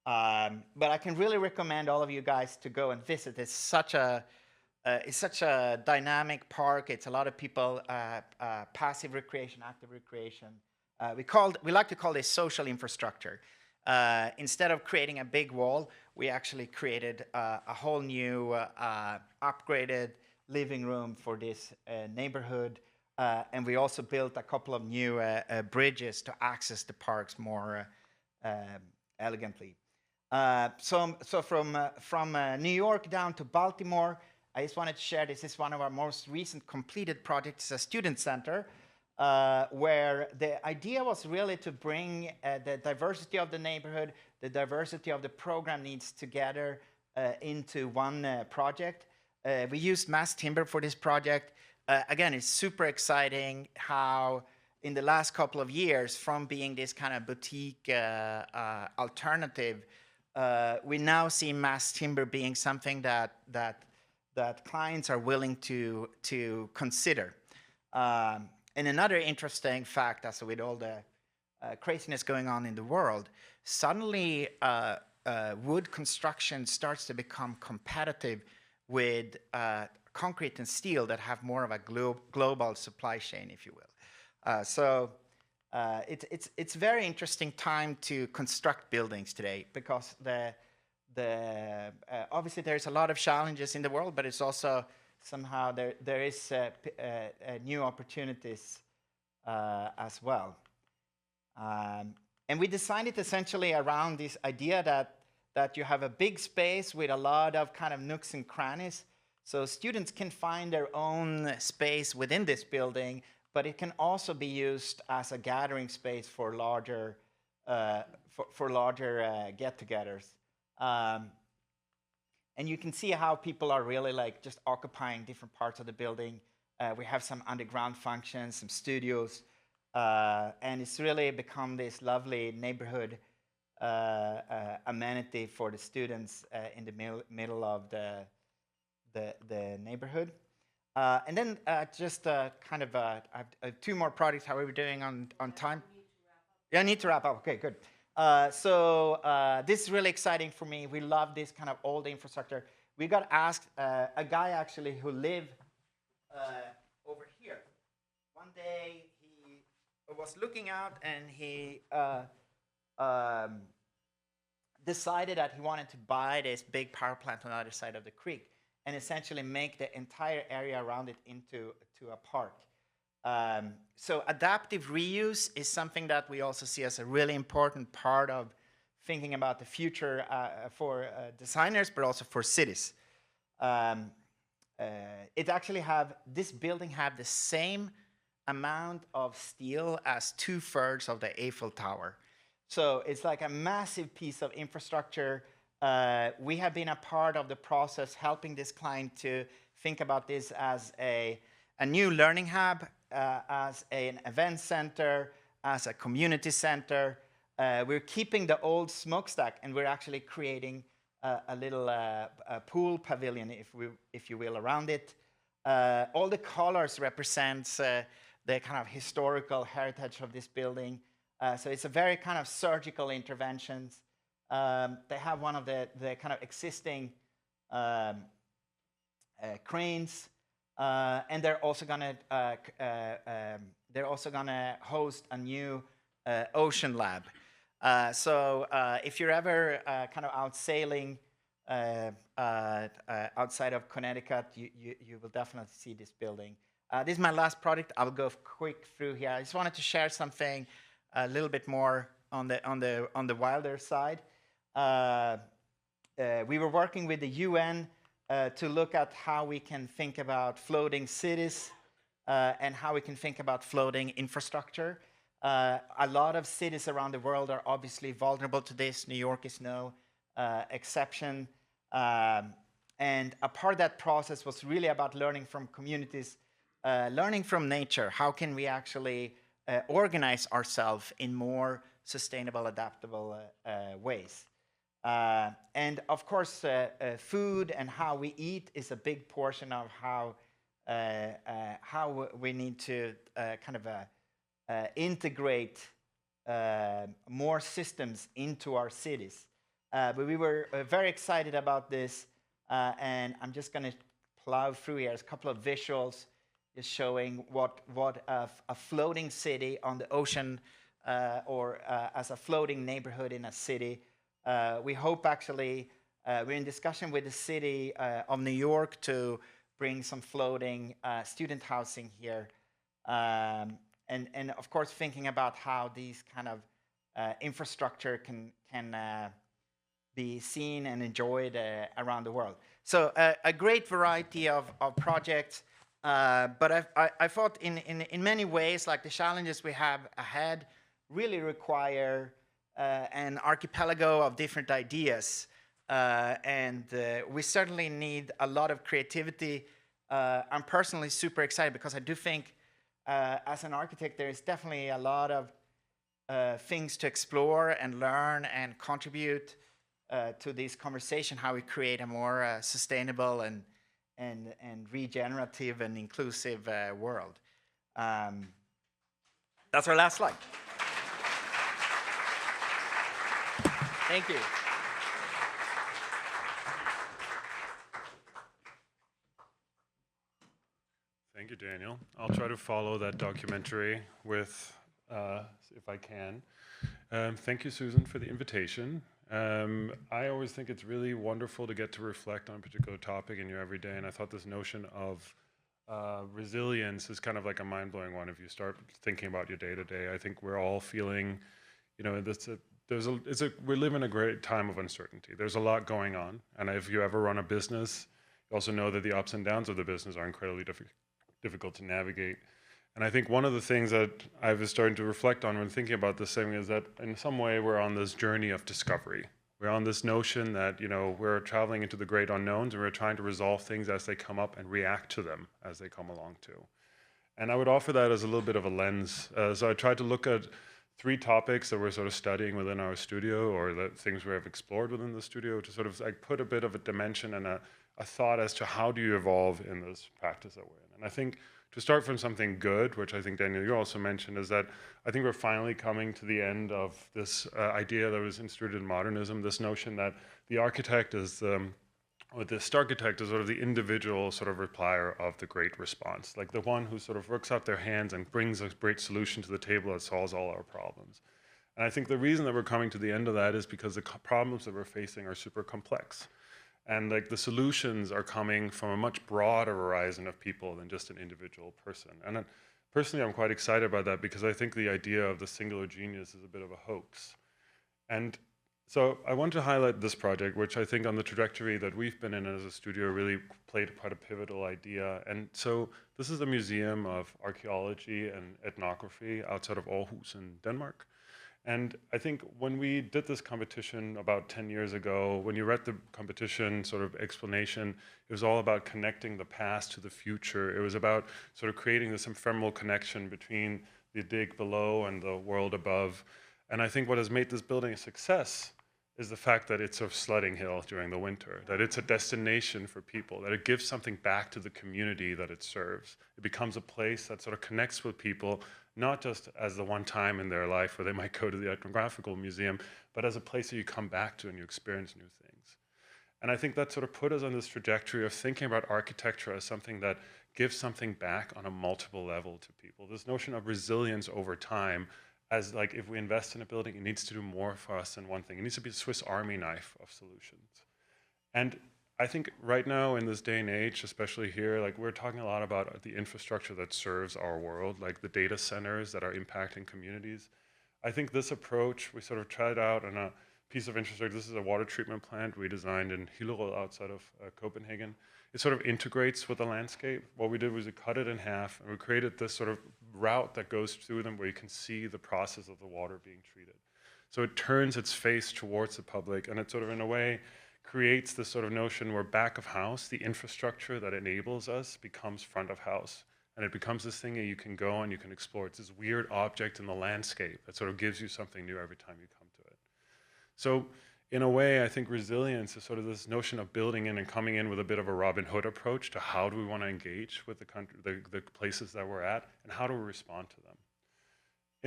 But I can really recommend all of you guys to go and visit. It's such a dynamic park. It's a lot of people, passive recreation, active recreation. We like to call this social infrastructure. Instead of creating a big wall, we actually created a whole new upgraded living room for this neighborhood. And we also built a couple of new bridges to access the parks more elegantly. So from New York down to Baltimore, I just wanted to share this is one of our most recent completed projects, a student center, where the idea was really to bring the diversity of the neighborhood, the diversity of the program needs together into one project. We used mass timber for this project. Again, it's super exciting how in the last couple of years, from being this kind of boutique alternative, we now see mass timber being something that clients are willing to consider. And another interesting fact, as with all the craziness going on in the world, suddenly wood construction starts to become competitive with concrete and steel that have more of a global supply chain, if you will. So it's very interesting time to construct buildings today, because obviously there's a lot of challenges in the world, but it's also somehow there is new opportunities as well. And we designed it essentially around this idea that you have a big space with a lot of kind of nooks and crannies. So students can find their own space within this building, but it can also be used as a gathering space for larger get-togethers. And you can see how people are really like just occupying different parts of the building. We have some underground functions, some studios. And it's really become this lovely neighborhood amenity for the students in the middle of the neighborhood. And then just kind of I have 2 more projects. How are we doing on time? Yeah, I need to wrap up. Okay, good. So this is really exciting for me. We love this kind of old infrastructure. We got asked, a guy actually who lived over here. One day he was looking out and he decided that he wanted to buy this big power plant on the other side of the creek and essentially make the entire area around it into a park. So adaptive reuse is something that we also see as a really important part of thinking about the future for designers, but also for cities. It actually this building have the same amount of steel as 2/3 of the Eiffel Tower. So it's like a massive piece of infrastructure. We have been a part of the process helping this client to think about this as a new learning hub, as an event center, as a community center. We're keeping the old smokestack and we're actually creating a little pool pavilion, if you will, around it. All the colors represents the kind of historical heritage of this building. So it's a very kind of surgical interventions. They have one of the kind of existing cranes, and they're also gonna host a new ocean lab. So if you're ever kind of out sailing outside of Connecticut, you will definitely see this building. This is my last project. I'll go quick through here. I just wanted to share something a little bit more on the wilder side. We were working with the UN to look at how we can think about floating cities and how we can think about floating infrastructure. A lot of cities around the world are obviously vulnerable to this. New York is no exception. And a part of that process was really about learning from communities, learning from nature. How can we actually organize ourselves in more sustainable, adaptable ways? And of course, food and how we eat is a big portion of how we need to kind of integrate more systems into our cities. But we were very excited about this, and I'm just going to plow through here. There's a couple of visuals just showing what a floating city on the ocean or as a floating neighborhood in a city. We hope actually, we're in discussion with the city of New York to bring some floating student housing here. And of course, thinking about how these kind of infrastructure can be seen and enjoyed around the world. So a great variety of projects, but I thought in many ways, like the challenges we have ahead really require an archipelago of different ideas. And we certainly need a lot of creativity. I'm personally super excited because I do think as an architect, there is definitely a lot of things to explore and learn and contribute to this conversation, how we create a more sustainable and regenerative and inclusive world. That's our last slide. Thank you. Thank you, Daniel. I'll try to follow that documentary with, if I can. Thank you, Susan, for the invitation. I always think it's really wonderful to get to reflect on a particular topic in your everyday, and I thought this notion of resilience is kind of like a mind-blowing one if you start thinking about your day-to-day. I think we're all feeling, you know, we live in a great time of uncertainty. There's a lot going on, and if you ever run a business, you also know that the ups and downs of the business are incredibly difficult to navigate. And I think one of the things that I was starting to reflect on when thinking about this thing is that in some way we're on this journey of discovery. We're on this notion that, you know, we're traveling into the great unknowns and we're trying to resolve things as they come up and react to them as they come along too. And I would offer that as a little bit of a lens. So I tried to look at 3 topics that we're sort of studying within our studio, or the things we have explored within the studio, to sort of like put a bit of a dimension and a thought as to how do you evolve in this practice that we're in. And I think to start from something good, which I think, Daniel, you also mentioned, is that I think we're finally coming to the end of this idea that was instituted in modernism, this notion that the architect is or this architect is sort of the individual sort of replier of the great response, like the one who sort of works out their hands and brings a great solution to the table that solves all our problems. And I think the reason that we're coming to the end of that is because the problems that we're facing are super complex. And like the solutions are coming from a much broader horizon of people than just an individual person. And personally, I'm quite excited about that, because I think the idea of the singular genius is a bit of a hoax. And so I want to highlight this project, which I think on the trajectory that we've been in as a studio really played quite a pivotal idea. And so this is a museum of archaeology and ethnography outside of Aarhus in Denmark. And I think when we did this competition about 10 years ago, when you read the competition sort of explanation, it was all about connecting the past to the future. It was about sort of creating this ephemeral connection between the dig below and the world above. And I think what has made this building a success is the fact that it's a sledding hill during the winter, that it's a destination for people, that it gives something back to the community that it serves. It becomes a place that sort of connects with people, not just as the one time in their life where they might go to the ethnographical museum, but as a place that you come back to and you experience new things. And I think that sort of put us on this trajectory of thinking about architecture as something that gives something back on a multiple level to people. This notion of resilience over time, as like if we invest in a building, it needs to do more for us than one thing. It needs to be a Swiss Army knife of solutions. And I think right now in this day and age, especially here, like we're talking a lot about the infrastructure that serves our world, like the data centers that are impacting communities. I think this approach, we sort of tried out on a piece of infrastructure. This is a water treatment plant we designed in Ingels outside of Copenhagen. It sort of integrates with the landscape. What we did was we cut it in half and we created this sort of route that goes through them where you can see the process of the water being treated. So it turns its face towards the public, and it sort of in a way creates this sort of notion where back of house, the infrastructure that enables us becomes front of house. And it becomes this thing that you can go and you can explore. It's this weird object in the landscape that sort of gives you something new every time you come to it. So in a way, I think resilience is sort of this notion of building in and coming in with a bit of a Robin Hood approach to how do we want to engage with the country, the places that we're at, and how do we respond to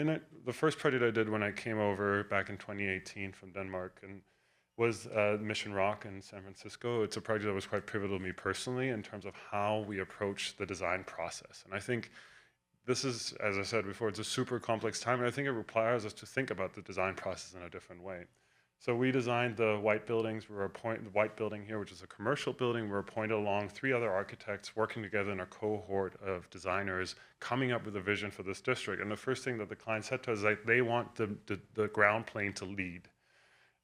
them. The first project I did when I came over back in 2018 from Denmark and was Mission Rock in San Francisco. It's a project that was quite pivotal to me personally in terms of how we approach the design process. And I think this is, as I said before, it's a super complex time, and I think it requires us to think about the design process in a different way. So we designed the white buildings. The white building here, which is a commercial building, we're appointed along 3 other architects working together in a cohort of designers coming up with a vision for this district. And the first thing that the client said to us is that they want the ground plane to lead.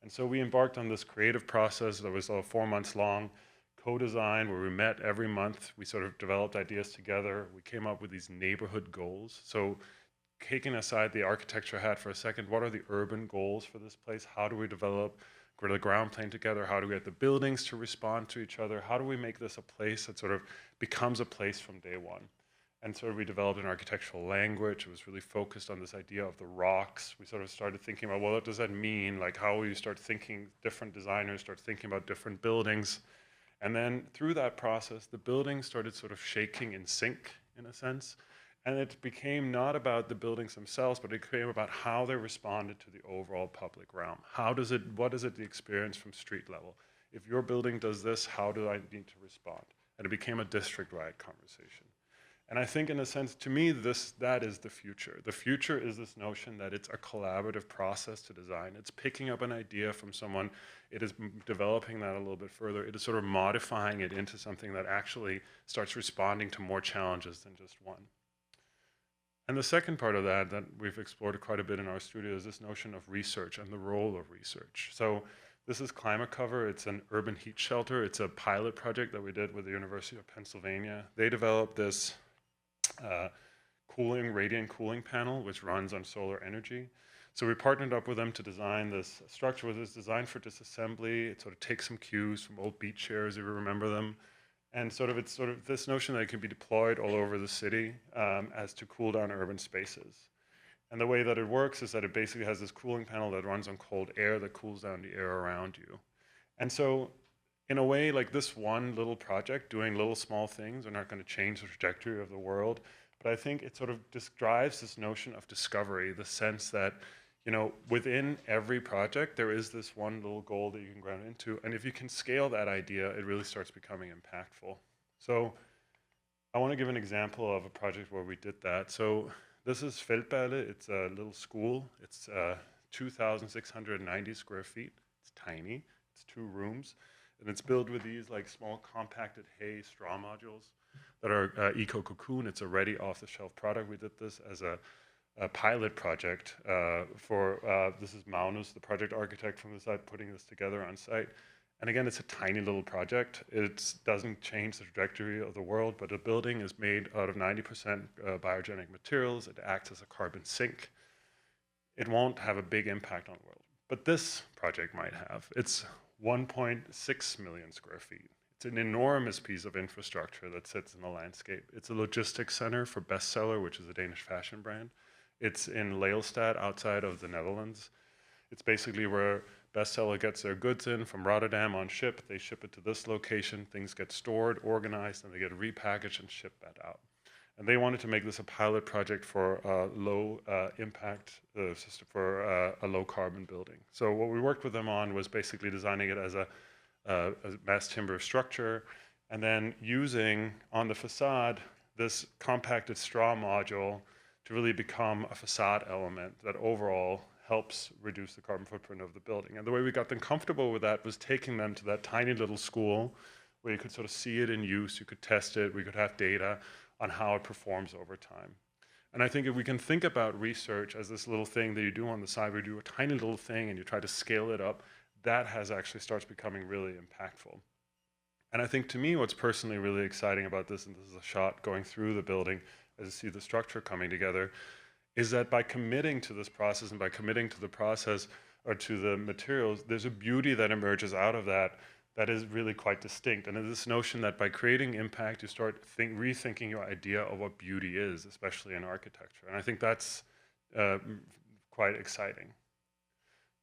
And so we embarked on this creative process that was 4 months long, co-design, where we met every month. We sort of developed ideas together. We came up with these neighborhood goals. So taking aside the architecture hat for a second, what are the urban goals for this place? How do we develop the ground plane together? How do we get the buildings to respond to each other? How do we make this a place that sort of becomes a place from day one? And sort of we developed an architectural language. It was really focused on this idea of the rocks. We sort of started thinking about, well, what does that mean? Like how will you start thinking, different designers start thinking about different buildings. And then through that process, the buildings started sort of shaking in sync in a sense. And it became not about the buildings themselves, but it became about how they responded to the overall public realm. What is it the experience from street level? If your building does this, how do I need to respond? And it became a district-wide conversation. And I think in a sense, to me, that is the future. The future is this notion that it's a collaborative process to design. It's picking up an idea from someone. It is developing that a little bit further. It is sort of modifying it into something that actually starts responding to more challenges than just one. And the second part of that we've explored quite a bit in our studio is this notion of research and the role of research. So this is Climate Cover. It's an urban heat shelter. It's a pilot project that we did with the University of Pennsylvania. They developed this radiant cooling panel, which runs on solar energy. So we partnered up with them to design this structure, which is designed for disassembly. It sort of takes some cues from old beach chairs, if you remember them. And it's sort of this notion that it can be deployed all over the city as to cool down urban spaces. And the way that it works is that it basically has this cooling panel that runs on cold air that cools down the air around you. And so in a way, like this one little project, doing little small things are not going to change the trajectory of the world. But I think it sort of just drives this notion of discovery, the sense that, you know, within every project, there is this one little goal that you can ground into. And if you can scale that idea, it really starts becoming impactful. So I want to give an example of a project where we did that. So this is Feldballe. It's a little school. It's 2,690 square feet. It's tiny. It's 2 rooms. And it's built with these like small compacted hay straw modules that are eco-cocoon. It's a ready off-the-shelf product. We did this as a pilot project this is Magnus, the project architect from the site, putting this together on site. And again, it's a tiny little project. It doesn't change the trajectory of the world, but the building is made out of 90% biogenic materials. It acts as a carbon sink. It won't have a big impact on the world, but this project might have. It's 1.6 million square feet. It's an enormous piece of infrastructure that sits in the landscape. It's a logistics center for Bestseller, which is a Danish fashion brand. It's in Lelystad, outside of the Netherlands. It's basically where Bestseller gets their goods in from Rotterdam on ship. They ship it to this location. Things get stored, organized, and they get repackaged and shipped that out. And they wanted to make this a pilot project for a low impact system, for a low carbon building. So what we worked with them on was basically designing it as a mass timber structure, and then using on the facade this compacted straw module to really become a facade element that overall helps reduce the carbon footprint of the building. And the way we got them comfortable with that was taking them to that tiny little school where you could sort of see it in use, you could test it, we could have data on how it performs over time. And I think if we can think about research as this little thing that you do on the side, where you do a tiny little thing and you try to scale it up, that actually starts becoming really impactful. And I think to me, what's personally really exciting about this, and this is a shot going through the building as you see the structure coming together, is that by committing to this process and by committing to the process or to the materials, there's a beauty that emerges out of that that is really quite distinct. And this notion that by creating impact, you start rethinking your idea of what beauty is, especially in architecture. And I think that's quite exciting.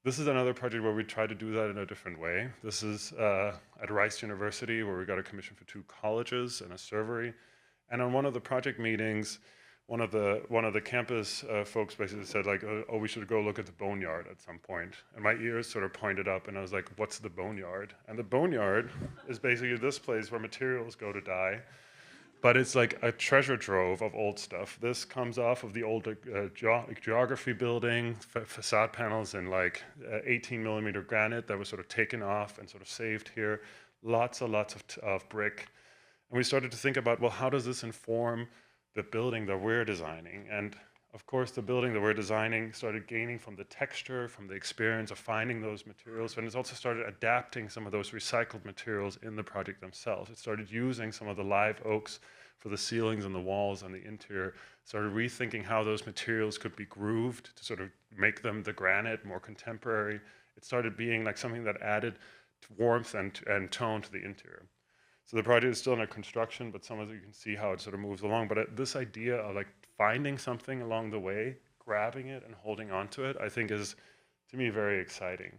This is another project where we try to do that in a different way. This is at Rice University, where we got a commission for 2 colleges and a servery. And on one of the project meetings, one of the campus folks basically said, like, oh, we should go look at the boneyard at some point. And my ears sort of pointed up, and I was like, what's the boneyard? And the boneyard is basically this place where materials go to die. But it's like a treasure trove of old stuff. This comes off of the old geography building, facade panels in like 18 millimeter granite that was sort of taken off and sort of saved here. Lots and lots of brick. And we started to think about, well, how does this inform the building that we're designing? And of course, the building that we're designing started gaining from the texture, from the experience of finding those materials, and it's also started adapting some of those recycled materials in the project themselves. It started using some of the live oaks for the ceilings and the walls and the interior, started rethinking how those materials could be grooved to sort of make them the granite more contemporary. It started being like something that added warmth and tone to the interior. So the project is still under construction, but some of it you can see how it sort of moves along. But this idea of like finding something along the way, grabbing it and holding on to it, I think is, to me, very exciting.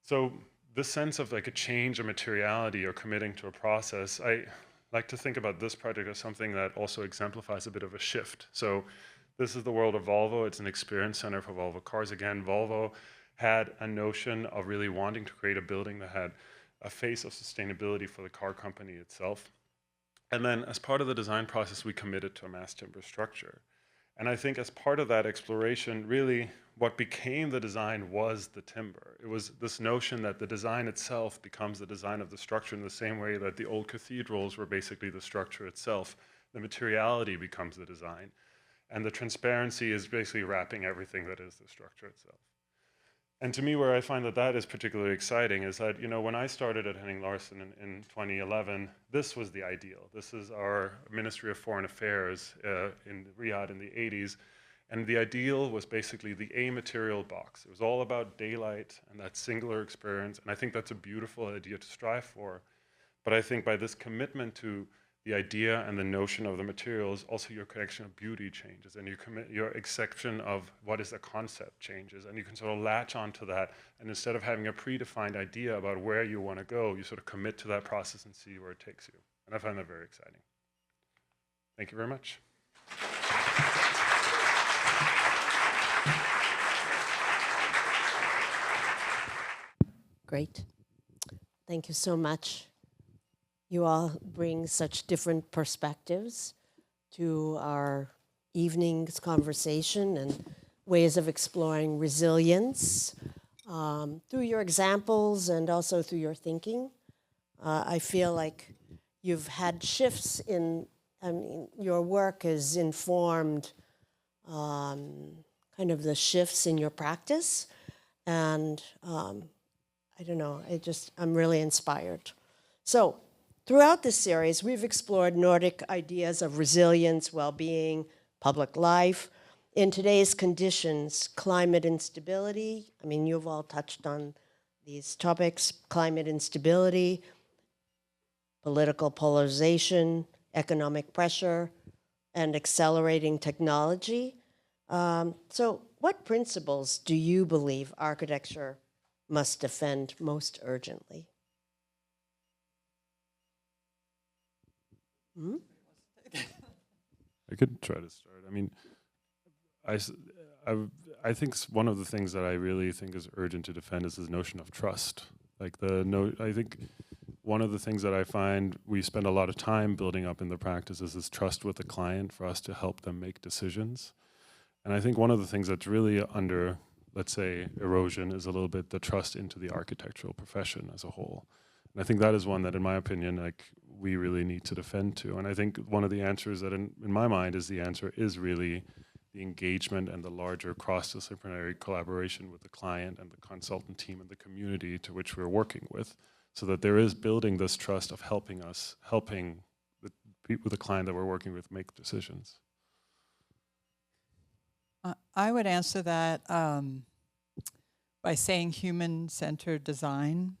So this sense of like a change of materiality or committing to a process, I like to think about this project as something that also exemplifies a bit of a shift. So this is the world of Volvo. It's an experience center for Volvo cars. Again, Volvo had a notion of really wanting to create a building that had a face of sustainability for the car company itself. And then as part of the design process, we committed to a mass timber structure. And I think as part of that exploration, really what became the design was the timber. It was this notion that the design itself becomes the design of the structure in the same way that the old cathedrals were basically the structure itself. The materiality becomes the design. And the transparency is basically wrapping everything that is the structure itself. And to me, where I find that that is particularly exciting is that, you know, when I started at Henning Larsen in 2011, this was the ideal. This is our Ministry of Foreign Affairs in Riyadh in the 80s. And the ideal was basically the A-material box. It was all about daylight and that singular experience. And I think that's a beautiful idea to strive for. But I think by this commitment to the idea and the notion of the materials, also your connection of beauty changes, and your exception of what is a concept changes, and you can sort of latch onto that, and instead of having a predefined idea about where you want to go, you sort of commit to that process and see where it takes you. And I find that very exciting. Thank you very much. Great. Thank you so much. You all bring such different perspectives to our evening's conversation and ways of exploring resilience through your examples and also through your thinking. I feel like you've had shifts in, I mean, your work has informed kind of the shifts in your practice. And I don't know, I'm really inspired. So, throughout this series, we've explored Nordic ideas of resilience, well-being, public life. In today's conditions, climate instability, I mean, you've all touched on these topics, climate instability, political polarization, economic pressure, and accelerating technology. So what principles do you believe architecture must defend most urgently? I could try to start. I mean, I think one of the things that I really think is urgent to defend is this notion of trust. Like I think one of the things that I find we spend a lot of time building up in the practice is this trust with the client for us to help them make decisions. And I think one of the things that's really under, let's say, erosion is a little bit the trust into the architectural profession as a whole. And I think that is one that, in my opinion, like we really need to defend to. And I think one of the answers that, in my mind, is the answer is really the engagement and the larger cross-disciplinary collaboration with the client and the consultant team and the community to which we're working with, so that there is building this trust of helping the people, the client that we're working with, make decisions. I would answer that by saying human-centered design.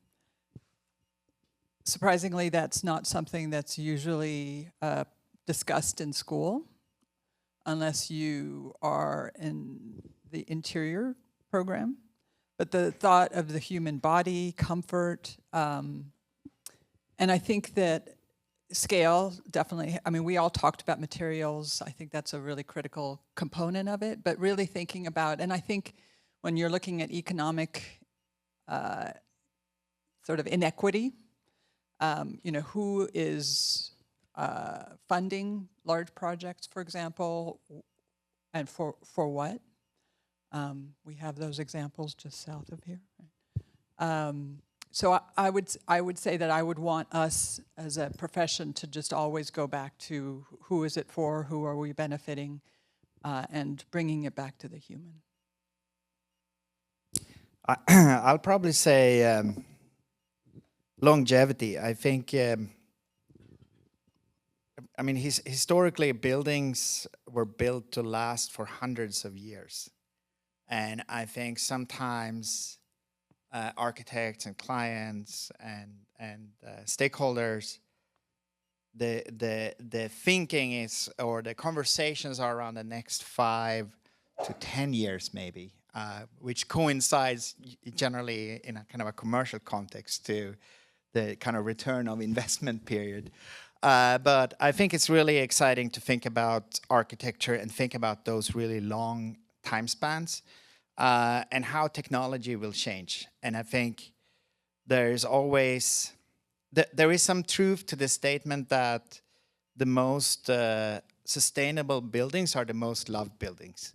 Surprisingly, that's not something that's usually discussed in school, unless you are in the interior program. But the thought of the human body, comfort, and I think that scale, definitely. I mean, we all talked about materials. I think that's a really critical component of it, but really thinking about, and I think when you're looking at economic sort of inequity, who is funding large projects, for example, and for what? We have those examples just south of here. So I would say that I would want us as a profession to just always go back to who is it for, who are we benefiting, and bringing it back to the human. I'll probably say longevity. I think, I mean, historically buildings were built to last for hundreds of years. And I think sometimes architects and clients and stakeholders, the thinking is, or the conversations are around the next 5 to 10 years maybe, which coincides generally in a kind of a commercial context to the kind of return of investment period. But I think it's really exciting to think about architecture and think about those really long time spans and how technology will change. And I think there's always, there is some truth to the statement that the most sustainable buildings are the most loved buildings.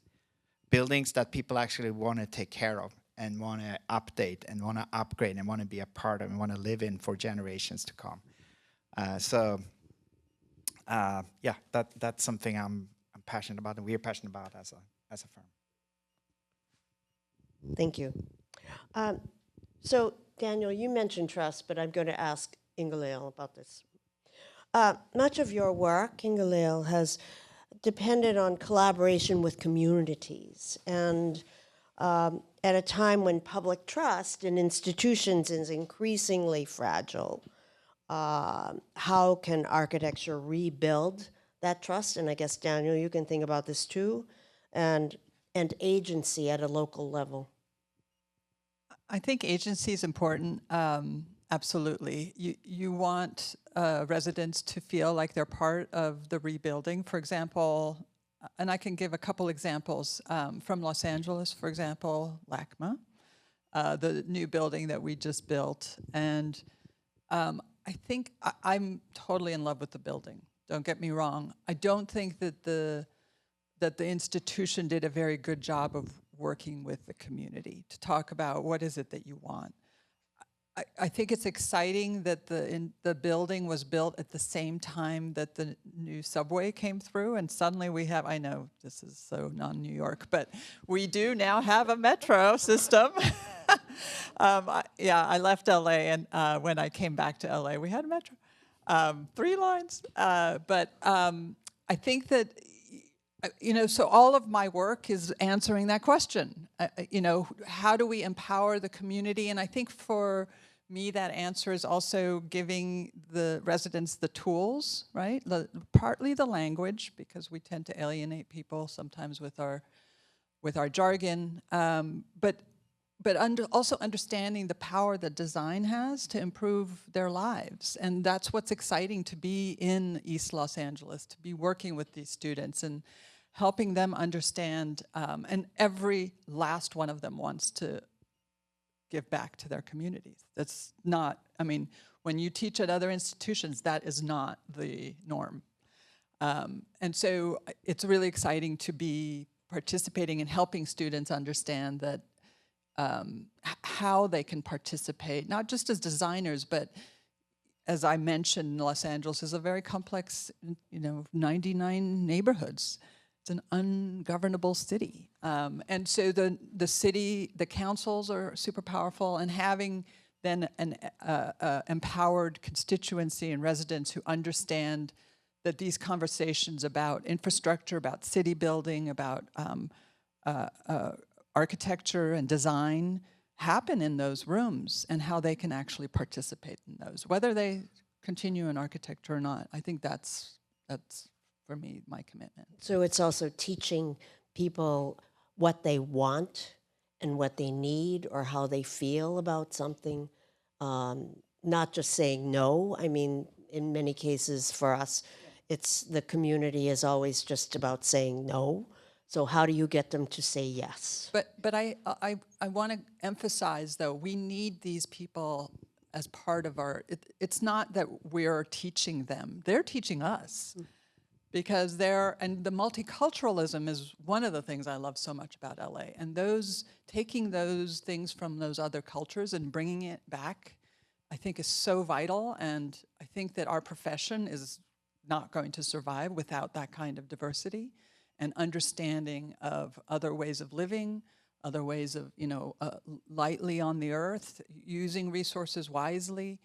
Buildings that people actually want to take care of and want to update and want to upgrade and want to be a part of and want to live in for generations to come. Yeah, that's something I'm passionate about and we're passionate about as a firm. Thank you. So, Daniel, you mentioned trust, but I'm going to ask Ingalill about this. Much of your work, Ingalill, has depended on collaboration with communities. And at a time when public trust in institutions is increasingly fragile, how can architecture rebuild that trust? And I guess, Daniel, you can think about this too, and agency at a local level. I think agency is important. Absolutely. You want residents to feel like they're part of the rebuilding. For example, and I can give a couple examples from Los Angeles, for example, LACMA, the new building that we just built. And I think I'm totally in love with the building. Don't get me wrong. I don't think that the institution did a very good job of working with the community to talk about what is it that you want. I think it's exciting that the building was built at the same time that the new subway came through, and suddenly we have, I know this is so non-New York, but we do now have a metro system. I left LA, and when I came back to LA, we had a metro, 3 lines. But I think that, so all of my work is answering that question. How do we empower the community? And I think for me, that answer is also giving the residents the tools, right? Partly the language, because we tend to alienate people sometimes with our jargon, but also understanding the power that design has to improve their lives. And that's what's exciting to be in East Los Angeles, to be working with these students and helping them understand, and every last one of them wants to give back to their communities. That's not, when you teach at other institutions, that is not the norm. And so it's really exciting to be participating and helping students understand that how they can participate, not just as designers, but as I mentioned, Los Angeles is a very complex, 99 neighborhoods. It's an ungovernable city. And so the city, the councils are super powerful, and having then an empowered constituency and residents who understand that these conversations about infrastructure, about city building, about architecture and design happen in those rooms, and how they can actually participate in those, whether they continue in architecture or not. I think that's for me, my commitment. So it's also teaching people what they want and what they need, or how they feel about something, not just saying no. In many cases for us, it's the community is always just about saying no. So how do you get them to say yes? But I want to emphasize, though, we need these people as part of our, it's not that we're teaching them, they're teaching us. Because and the multiculturalism is one of the things I love so much about LA. And taking those things from those other cultures and bringing it back, I think is so vital. And I think that our profession is not going to survive without that kind of diversity and understanding of other ways of living, other ways of, lightly on the earth, using resources wisely.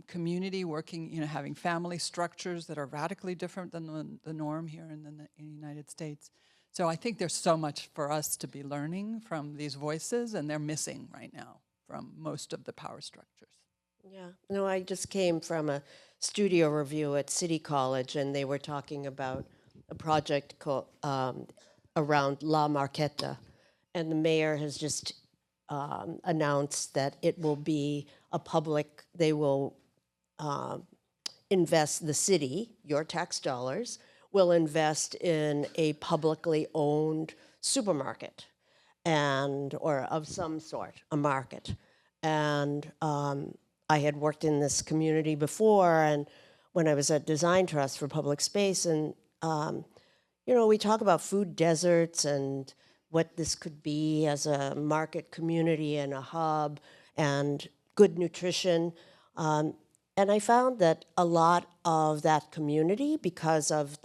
Community working, having family structures that are radically different than the norm here in the United States. So I think there's so much for us to be learning from these voices, and they're missing right now from most of the power structures. Yeah, no, I just came from a studio review at City College, and they were talking about a project called around La Marqueta, and the mayor has just announced that it will be they will invest, the city, your tax dollars, will invest in a publicly owned supermarket or of some sort, a market. And I had worked in this community before, and when I was at Design Trust for Public Space, and we talk about food deserts and what this could be as a market community and a hub and good nutrition. And I found that a lot of that community, because of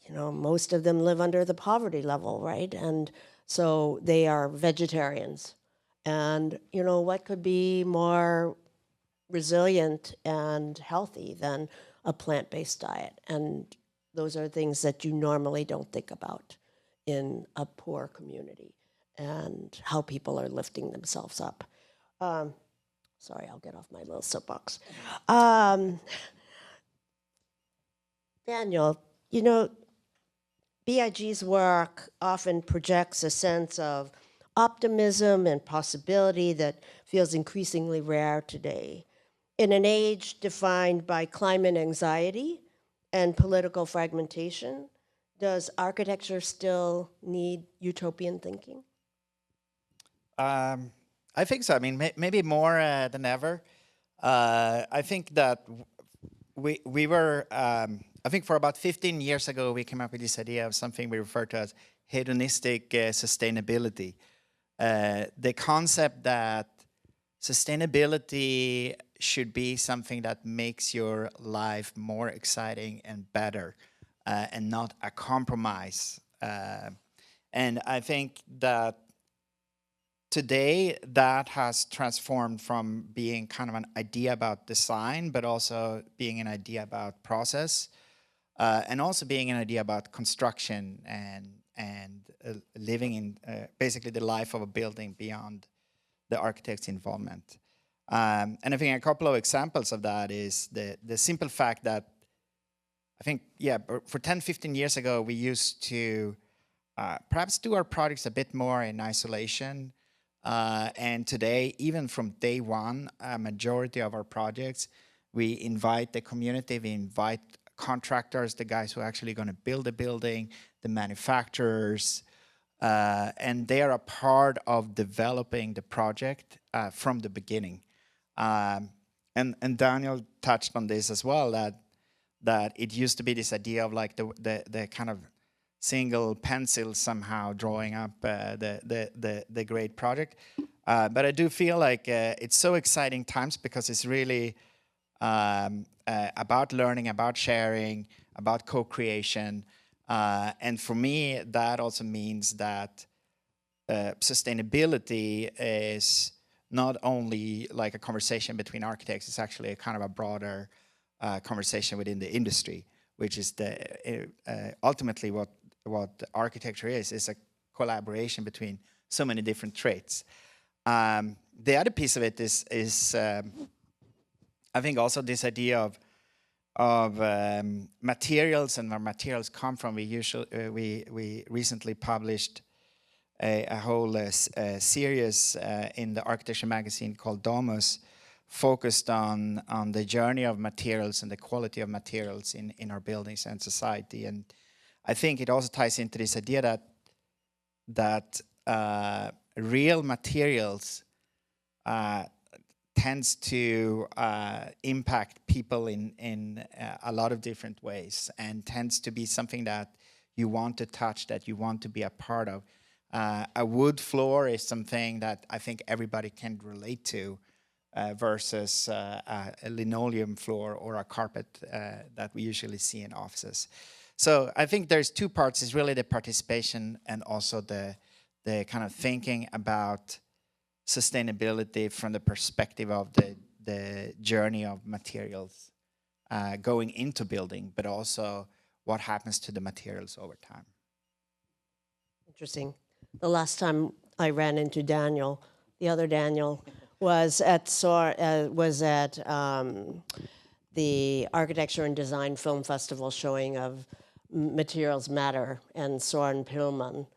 most of them live under the poverty level, right? And so they are vegetarians. And, what could be more resilient and healthy than a plant-based diet? And those are things that you normally don't think about in a poor community, and how people are lifting themselves up. Sorry, I'll get off my little soapbox. Daniel, you know, BIG's work often projects a sense of optimism and possibility that feels increasingly rare today. In an age defined by climate anxiety and political fragmentation, does architecture still need utopian thinking? I think so. I mean, maybe more than ever. I think that we were, I think for about 15 years ago, we came up with this idea of something we refer to as hedonistic sustainability. The concept that sustainability should be something that makes your life more exciting and better, and not a compromise. And I think that today, that has transformed from being kind of an idea about design, but also being an idea about process, and also being an idea about construction and living in basically the life of a building beyond the architect's involvement. And I think a couple of examples of that is the simple fact that I think, yeah, for 10, 15 years ago, we used to perhaps do our projects a bit more in isolation. And today, even from day one, a majority of our projects, we invite the community, we invite contractors, the guys who are actually going to build the building, the manufacturers, and they are a part of developing the project from the beginning. And Daniel touched on this as well, that it used to be this idea of like the kind of single pencil somehow drawing up the great project. But I do feel like it's so exciting times because it's really about learning, about sharing, about co-creation. And for me, that also means that sustainability is not only like a conversation between architects, it's actually a kind of a broader conversation within the industry, which is ultimately what architecture is a collaboration between so many different traits. The other piece of it is I think also this idea of materials and where materials come from. We recently published a whole series in the architecture magazine called Domus, focused on the journey of materials and the quality of materials in our buildings and society. And I think it also ties into this idea that real materials tends to impact people in a lot of different ways, and tends to be something that you want to touch, that you want to be a part of. A wood floor is something that I think everybody can relate to, versus a linoleum floor or a carpet that we usually see in offices. So I think there's two parts. It's really the participation and also the kind of thinking about sustainability from the perspective of the journey of materials going into building, but also what happens to the materials over time. Interesting. The last time I ran into Daniel, the other Daniel, was at the Architecture and Design Film Festival showing of Materials Matter and Soren Pillman,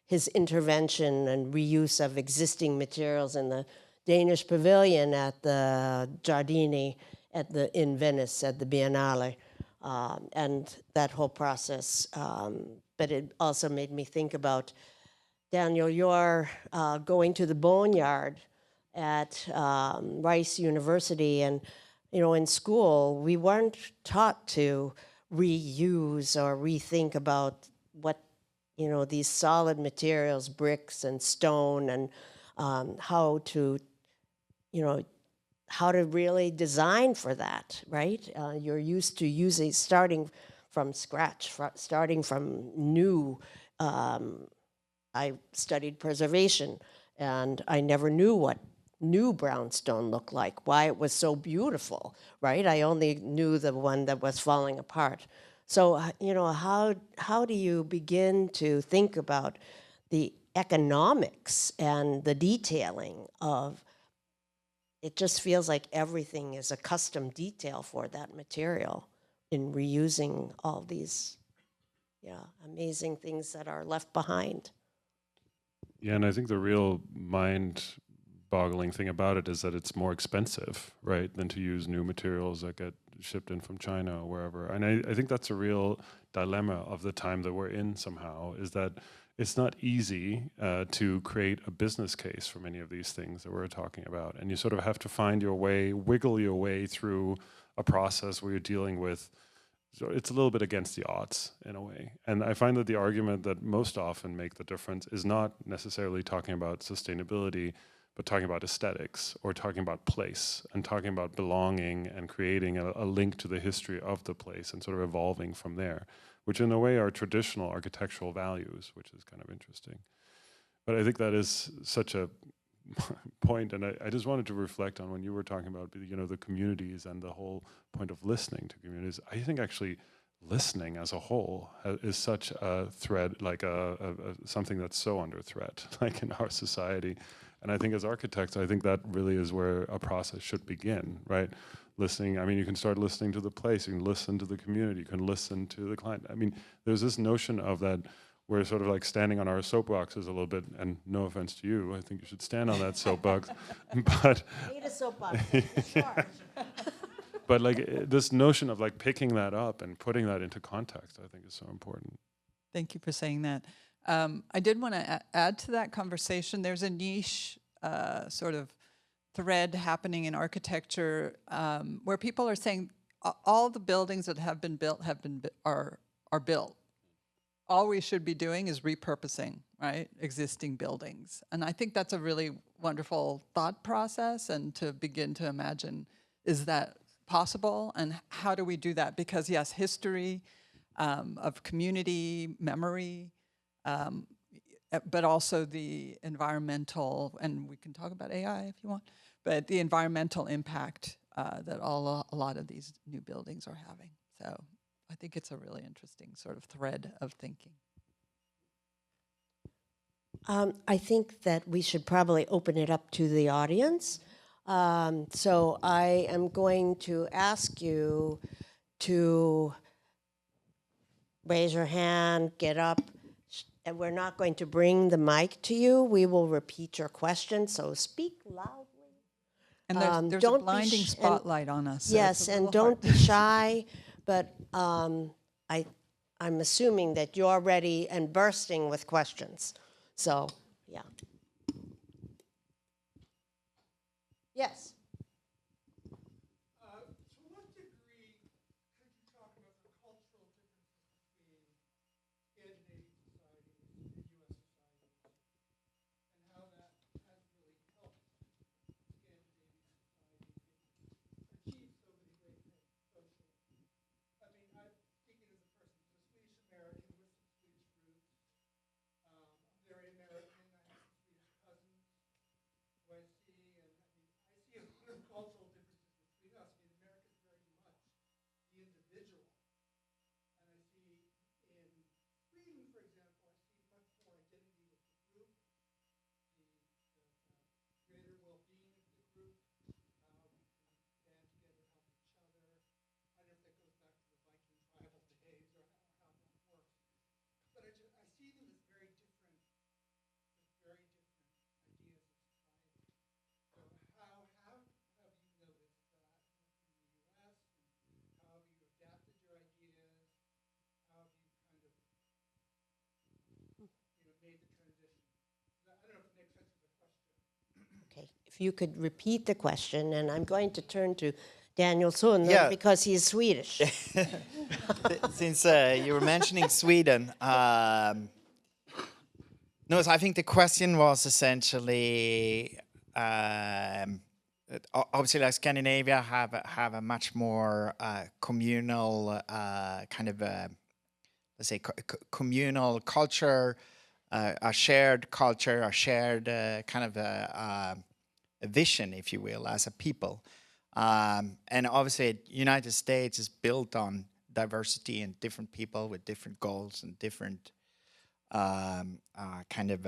his intervention and reuse of existing materials in the Danish pavilion at the Giardini in Venice at the Biennale, and that whole process. But it also made me think about, Daniel, you're going to the boneyard at Rice University, and in school we weren't taught to reuse or rethink about what these solid materials, bricks and stone, and how to really design for that, right? You're used to starting from scratch, starting from new. I studied preservation, and I never knew what new brownstone looked like, why it was so beautiful, right? I only knew the one that was falling apart. So, how do you begin to think about the economics and the detailing of, it just feels like everything is a custom detail for that material in reusing all these, amazing things that are left behind. Yeah, and I think the real mind-boggling thing about it is that it's more expensive, right, than to use new materials that get shipped in from China or wherever. And I think that's a real dilemma of the time that we're in somehow, is that it's not easy to create a business case for many of these things that we're talking about. And you sort of have to find your way, wiggle your way through a process where you're dealing with, so it's a little bit against the odds in a way. And I find that the argument that most often make the difference is not necessarily talking about sustainability, but talking about aesthetics or talking about place and talking about belonging and creating a link to the history of the place and sort of evolving from there, which in a way are traditional architectural values, which is kind of interesting. But I think that is such a point, and I just wanted to reflect on when you were talking about, the communities and the whole point of listening to communities. I think actually listening as a whole is such a thread, like something that's so under threat, like in our society. And I think as architects, I think that really is where a process should begin, right? Listening, I mean, you can start listening to the place, you can listen to the community, you can listen to the client. I mean, there's this notion of that we're sort of like standing on our soapboxes a little bit, and no offense to you, I think you should stand on that soapbox, but I need a soapbox, sure. but like this notion of like picking that up and putting that into context, I think is so important. Thank you for saying that. I did want to add to that conversation. There's a niche sort of thread happening in architecture where people are saying all the buildings that have been built are built. All we should be doing is repurposing, right, existing buildings. And I think that's a really wonderful thought process, and to begin to imagine, is that possible, and how do we do that? Because yes, history of community, memory, but also the environmental, and we can talk about AI if you want, but the environmental impact that a lot of these new buildings are having. So I think it's a really interesting sort of thread of thinking. I think that we should probably open it up to the audience. So I am going to ask you to raise your hand, get up, and we're not going to bring the mic to you. We will repeat your question, so speak loudly. And there's a don't be blinding spotlight on us. So Yes, it's a and little don't hard. be shy, but I'm assuming that you're ready and bursting with questions. So, yeah. Yes. To what degree could you talk about the cultural differences between Scandinavian societies and U.S. societies, and how that has really helped Scandinavian society achieve so many great things socially? I mean, I'm speaking as a person who's a Swedish American with some Swedish roots. I'm very American. I have some Swedish cousins who I see, and I see a lot of cultural differences between us. I mean, America is very much the individual, and I see in Sweden, for example, I see much more identity with the group, the greater well-being of the group, how we can band together, help each other. I don't know if that goes back to the Viking tribal days or how that works, but I see them as very different ideas of society. So how have you noticed that in the U.S., and how have you adapted your ideas? How have you kind of, made the transition? I don't know if it makes sense as a question. Okay, if you could repeat the question, and I'm going to turn to Daniel Sundlin Yeah. because he's Swedish. Since you were mentioning Sweden, no, so I think the question was essentially, obviously, like Scandinavia have a much more communal kind of, let's say, communal culture, a shared culture, a shared kind of a vision, if you will, as a people. And obviously, United States is built on diversity and different people with different goals and different kind of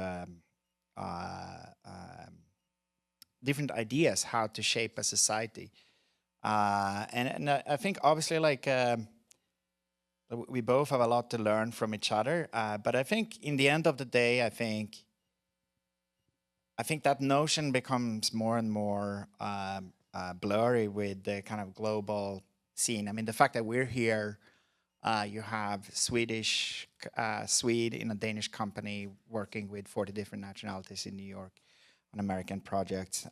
different ideas how to shape a society. And I think obviously like we both have a lot to learn from each other. But I think in the end of the day, I think that notion becomes more and more blurry with the kind of global scene. I mean, the fact that we're here, you have Swede in a Danish company working with 40 different nationalities in New York on American projects.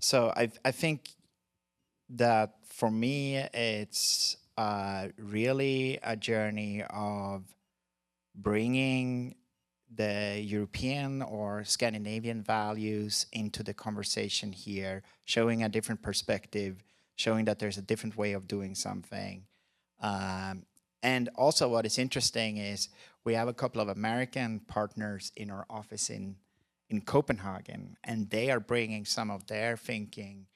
So I think that for me, it's really a journey of bringing the European or Scandinavian values into the conversation here, showing a different perspective, showing that there's a different way of doing something. And also what is interesting is we have a couple of American partners in our office in Copenhagen, and they are bringing some of their thinking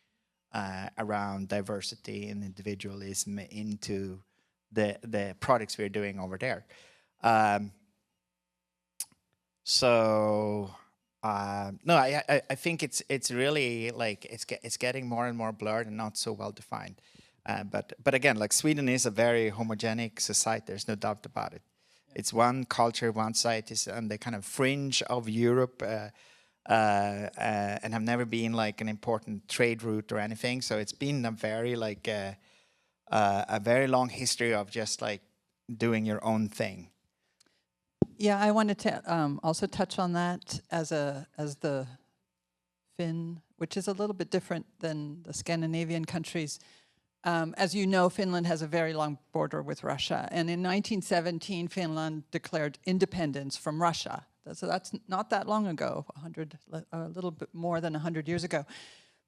around diversity and individualism into the projects we're doing over there. So no, I think it's really like it's getting more and more blurred and not so well defined. But again, like Sweden is a very homogenic society. There's no doubt about it. It's one culture, one society, is on the kind of fringe of Europe, and have never been like an important trade route or anything. So it's been a very like a very long history of just like doing your own thing. Yeah, I wanted to also touch on that as the Finn, which is a little bit different than the Scandinavian countries. As you know, Finland has a very long border with Russia, and in 1917, Finland declared independence from Russia. So that's not that long ago, a little bit more than 100 years ago.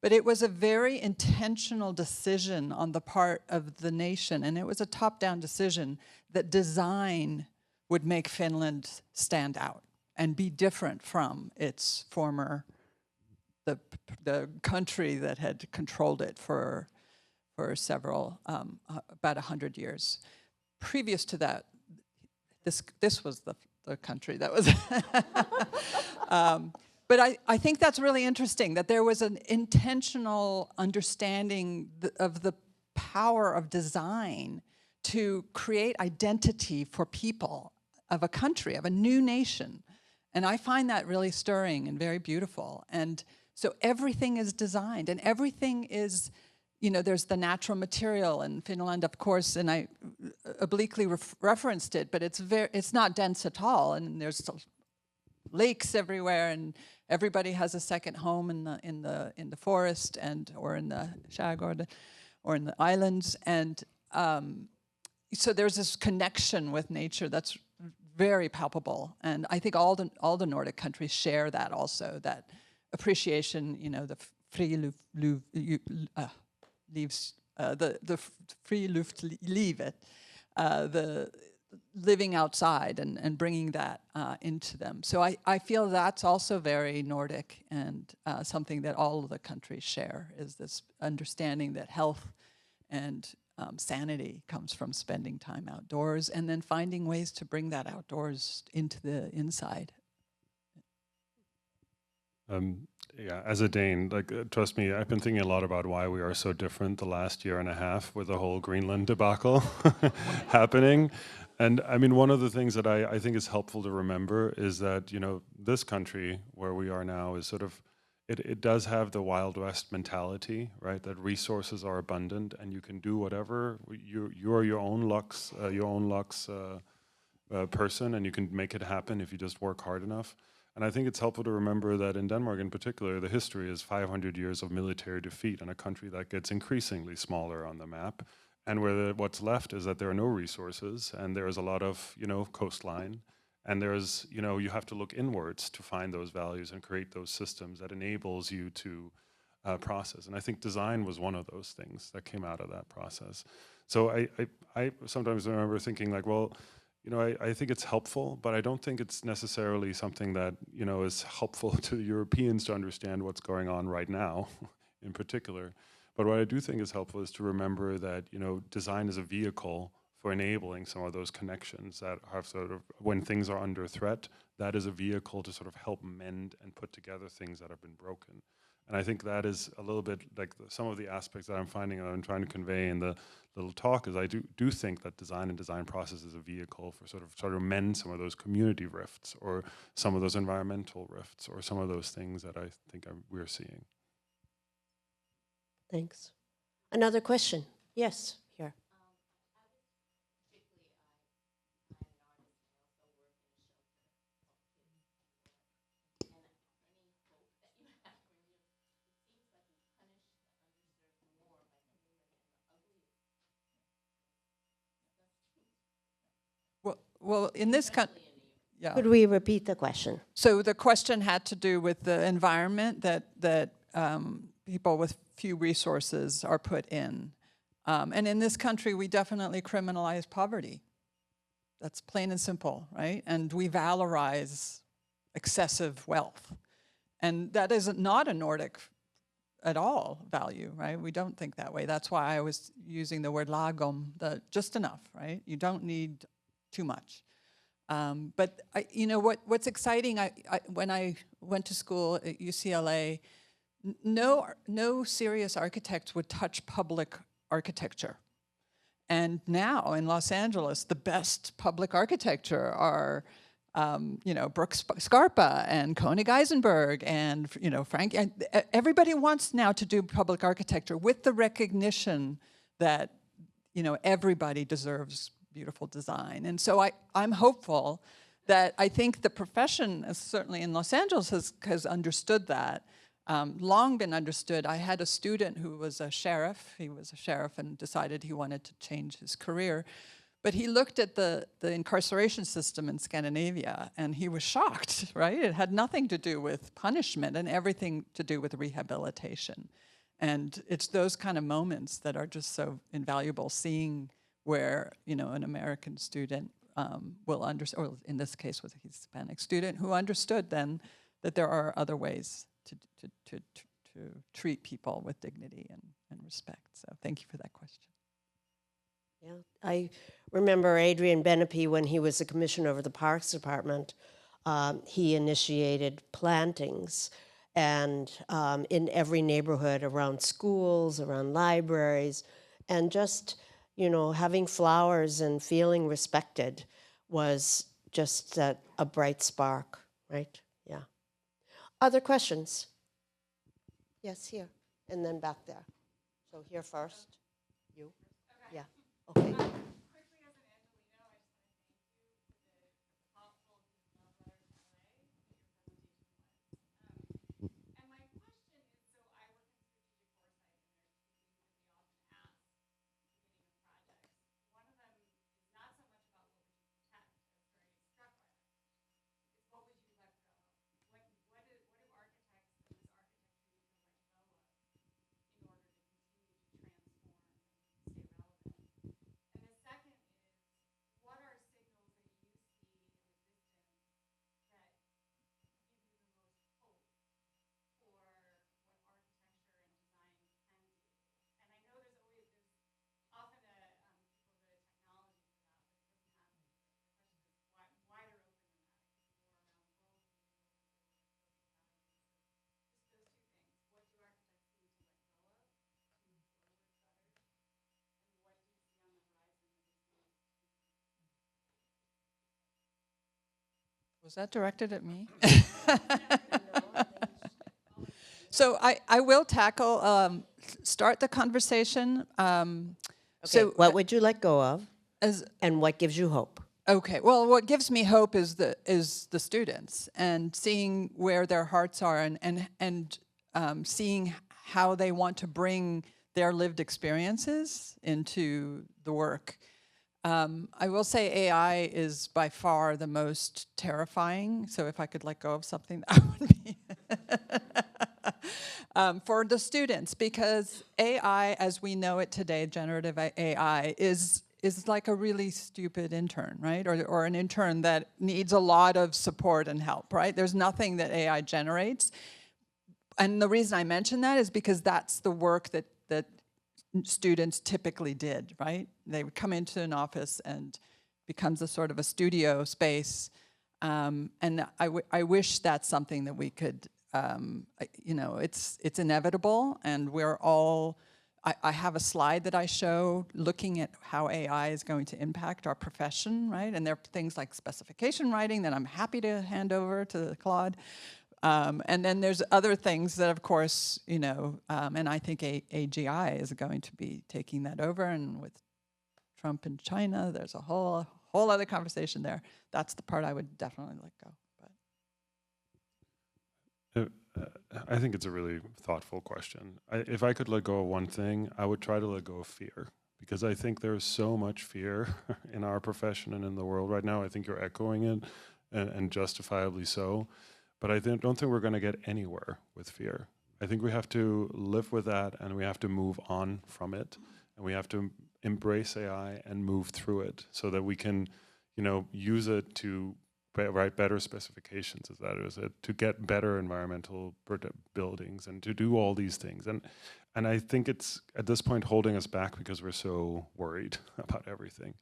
But it was a very intentional decision on the part of the nation, and it was a top-down decision that design would make Finland stand out and be different from its former, the country that had controlled it for several, about 100 years. Previous to that, this was the country that was. But I think that's really interesting, that there was an intentional understanding of the power of design to create identity for people of a country, of a new nation. And I find that really stirring and very beautiful. And so everything is designed, and everything is, you know, there's the natural material in Finland, of course, and I obliquely referenced it, but it's not dense at all, and there's lakes everywhere, and everybody has a second home in the forest or in the skärgård or in the islands, and so there's this connection with nature that's very palpable, and I think all the Nordic countries share that also, that appreciation, you know, the friluftslivet, the living outside and bringing that into them. So I feel that's also very Nordic, and something that all of the countries share, is this understanding that health and sanity comes from spending time outdoors, and then finding ways to bring that outdoors into the inside. Yeah, as a Dane, like trust me, I've been thinking a lot about why we are so different the last year and a half with the whole Greenland debacle happening. And I mean, one of the things that I think is helpful to remember is that, you know, this country where we are now is sort of, it does have the Wild West mentality, right? That resources are abundant and you can do whatever. You're your own luck's person, and you can make it happen if you just work hard enough. And I think it's helpful to remember that in Denmark in particular, the history is 500 years of military defeat in a country that gets increasingly smaller on the map, and where what's left is that there are no resources, and there is a lot of, you know, coastline, and there's, you know, you have to look inwards to find those values and create those systems that enables you to process. And I think design was one of those things that came out of that process. So I sometimes remember thinking like, well, you know, I think it's helpful, but I don't think it's necessarily something that, you know, is helpful to Europeans to understand what's going on right now in particular. But what I do think is helpful is to remember that, you know, design is a vehicle for enabling some of those connections that have sort of, when things are under threat, that is a vehicle to sort of help mend and put together things that have been broken. And I think that is a little bit like some of the aspects that I'm finding and I'm trying to convey in the little talk is I do think that design and design process is a vehicle for sort of mend some of those community rifts or some of those environmental rifts or some of those things that I think we're seeing. Thanks. Another question? Yes, here. Well, in this country, yeah. Could we repeat the question? So the question had to do with the environment that people with few resources are put in. And in this country, we definitely criminalize poverty. That's plain and simple, right? And we valorize excessive wealth. And that is not a Nordic at all value, right? We don't think that way. That's why I was using the word lagom, just enough, right? You don't need too much. But you know what's exciting, when I went to school at UCLA, no serious architect would touch public architecture. And now in Los Angeles, the best public architecture are Brooks Scarpa and Koenig Eisenberg and Frank. And everybody wants now to do public architecture with the recognition that everybody deserves beautiful design. And so I'm hopeful that I think the profession, certainly in Los Angeles, has understood that, long been understood. I had a student who was a sheriff. He was a sheriff and decided he wanted to change his career. But he looked at the incarceration system in Scandinavia and he was shocked, right? It had nothing to do with punishment and everything to do with rehabilitation. And it's those kind of moments that are just so invaluable, seeing where, an American student will understand, or in this case was a Hispanic student, who understood then that there are other ways to treat people with dignity and respect. So thank you for that question. Yeah, I remember Adrian Benepe when he was the commissioner over the Parks Department. He initiated plantings, and in every neighborhood, around schools, around libraries, and just having flowers and feeling respected was just a bright spark, right? Yeah. Other questions? Yes, here, and then back there. So here first. You? Okay. Yeah. Okay. Quickly, as an Angelino, I just want to thank you for the thoughtful love letter from LA that your presentation was. And my question is, so I work in strategic foresight, and there's two things that we often ask at the beginning of projects. One of them is not so much about what would you protect, I was very struck by that question. It's what would you let go of? What do architects and this architecture need to let go of in order to continue to transform and stay relevant? And the second is, what are signals that you see in the distance that give you the most hope for what architecture and design can do? And I know there's often people go to technology for that, but it doesn't have to be. The question is wider open than that. It could be more around worldview, it could be social values. So just those two things. What do architects need to let go of to move forward for others? And what do you see on the horizon that is most Was that directed at me? So I will tackle, start the conversation. So what would you let go of, As and what gives you hope? Okay, well, what gives me hope is the students, and seeing where their hearts are, and seeing how they want to bring their lived experiences into the work. I will say AI is by far the most terrifying. So if I could let go of something, that would be for the students, because AI, as we know it today, generative AI, is like a really stupid intern, right? Or an intern that needs a lot of support and help, right? There's nothing that AI generates. And the reason I mention that is because that's the work that students typically did, right? They would come into an office and becomes a sort of a studio space. And I wish that's something that we could, you know, it's inevitable, and we're all, I have a slide that I show looking at how AI is going to impact our profession, right? And there are things like specification writing that I'm happy to hand over to Claude. And then there's other things that, of course, you know, and I think AGI is going to be taking that over, and with Trump in China, there's a whole other conversation there. That's the part I would definitely let go. I think it's a really thoughtful question. If I could let go of one thing, I would try to let go of fear, because I think there's so much fear in our profession and in the world right now. I think you're echoing it, and justifiably so. But I don't think we're going to get anywhere with fear. I think we have to live with that, and we have to move on from it, and we have to embrace AI and move through it so that we can, you know, use it to write better specifications, as that is it, to get better environmental buildings and to do all these things. And I think it's at this point holding us back because we're so worried about everything.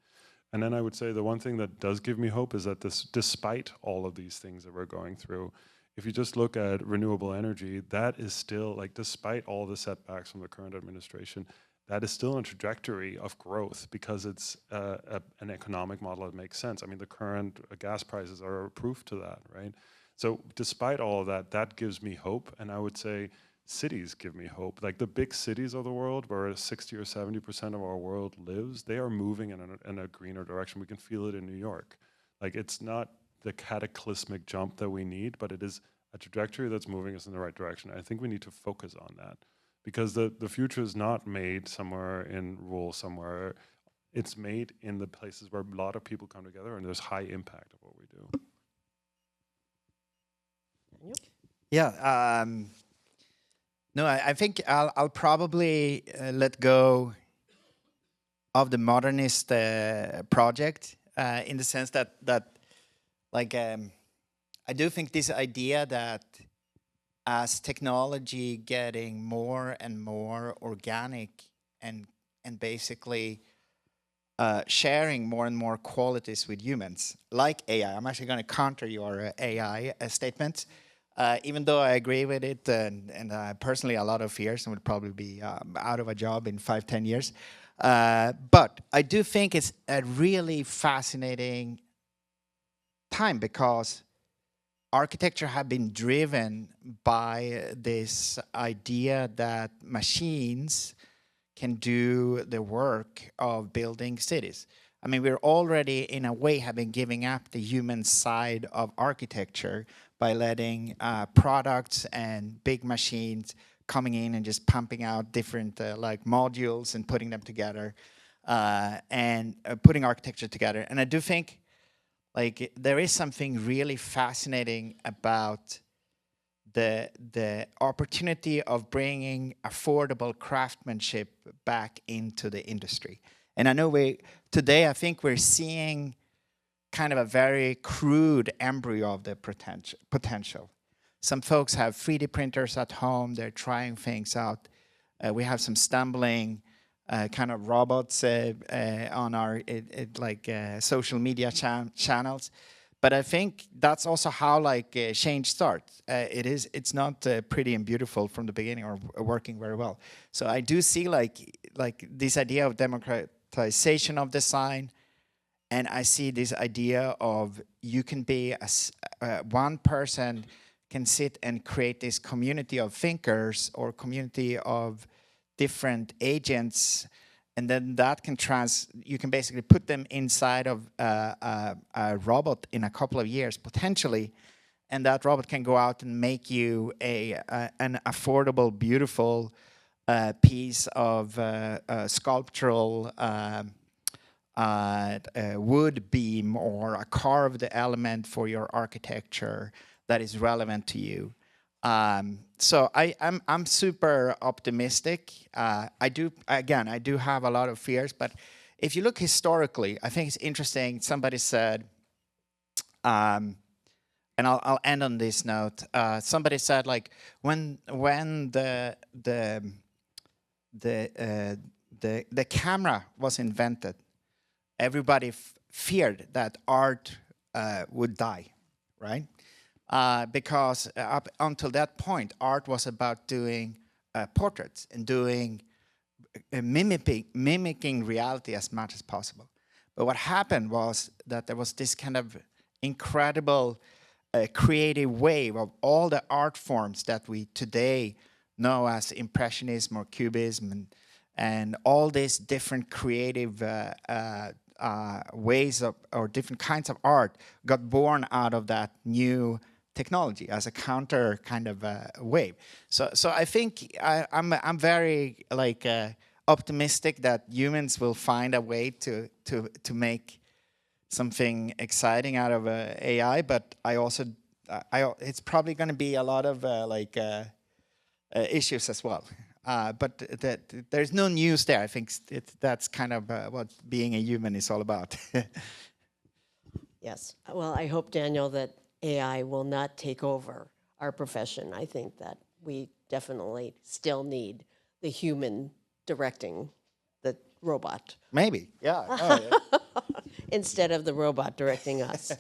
And then I would say the one thing that does give me hope is that despite all of these things that we're going through, if you just look at renewable energy, that is still, like, despite all the setbacks from the current administration, that is still a trajectory of growth, because it's an economic model that makes sense. I mean, the current gas prices are proof to that, right? So despite all of that, that gives me hope. And I would say cities give me hope. Like the big cities of the world, where 60 or 70% of our world lives, they are moving in a greener direction. We can feel it in New York. Like, it's not the cataclysmic jump that we need, but it is a trajectory that's moving us in the right direction. I think we need to focus on that, because the future is not made somewhere in rural somewhere. It's made in the places where a lot of people come together, and there's high impact of what we do. Yeah. No, I think I'll probably let go of the modernist project in the sense that like I do think this idea that as technology getting more and more organic and basically sharing more and more qualities with humans, like AI. I'm actually going to counter your AI statement. Even though I agree with it, and personally a lot of fears and would probably be out of a job in 5-10 years. But I do think it's a really fascinating time, because architecture have been driven by this idea that machines can do the work of building cities. I mean, we're already, in a way, have been giving up the human side of architecture by letting products and big machines coming in and just pumping out different like modules and putting them together and putting architecture together. And I do think like there is something really fascinating about the opportunity of bringing affordable craftsmanship back into the industry. And I know today I think we're seeing kind of a very crude embryo of the potential. Some folks have 3D printers at home, they're trying things out. We have some stumbling kind of robots on our social media channels. But I think that's also how like change starts. It's not pretty and beautiful from the beginning or working very well. So I do see like this idea of democratization of design, and I see this idea of you can be one person can sit and create this community of thinkers or community of different agents, and then that can you can basically put them inside of a robot in a couple of years potentially, and that robot can go out and make you an affordable, beautiful piece of sculptural wood beam or a carved element for your architecture that is relevant to you. So I'm super optimistic. I do have a lot of fears, but if you look historically, I think it's interesting. Somebody said, and I'll end on this note. Somebody said like when the the camera was invented, everybody feared that art would die, right? Because up until that point, art was about doing portraits and doing mimicking reality as much as possible. But what happened was that there was this kind of incredible creative wave of all the art forms that we today know as Impressionism or Cubism, and all these different creative ways of, or different kinds of art got born out of that new technology as a counter kind of wave. So I think I'm very like optimistic that humans will find a way to make something exciting out of AI. But I also it's probably going to be a lot of issues as well. But there's no news there. I think that's kind of what being a human is all about. Yes. Well, I hope, Daniel, that AI will not take over our profession. I think that we definitely still need the human directing the robot Maybe, yeah. Oh, yeah. instead of the robot directing us.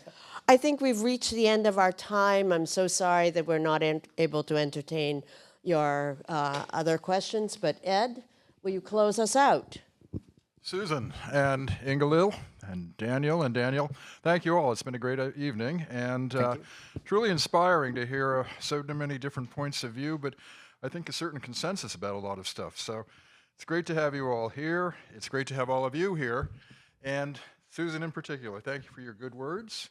I think we've reached the end of our time. I'm so sorry that we're not able to entertain your other questions, but Ed, will you close us out? Susan and Ingalill and Daniel, thank you all. It's been a great evening and truly inspiring to hear so many different points of view, but I think a certain consensus about a lot of stuff. So it's great to have you all here. It's great to have all of you here. And Susan in particular, thank you for your good words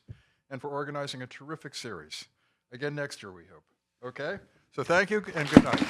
and for organizing a terrific series. Again next year, we hope. Okay? So thank you and good night.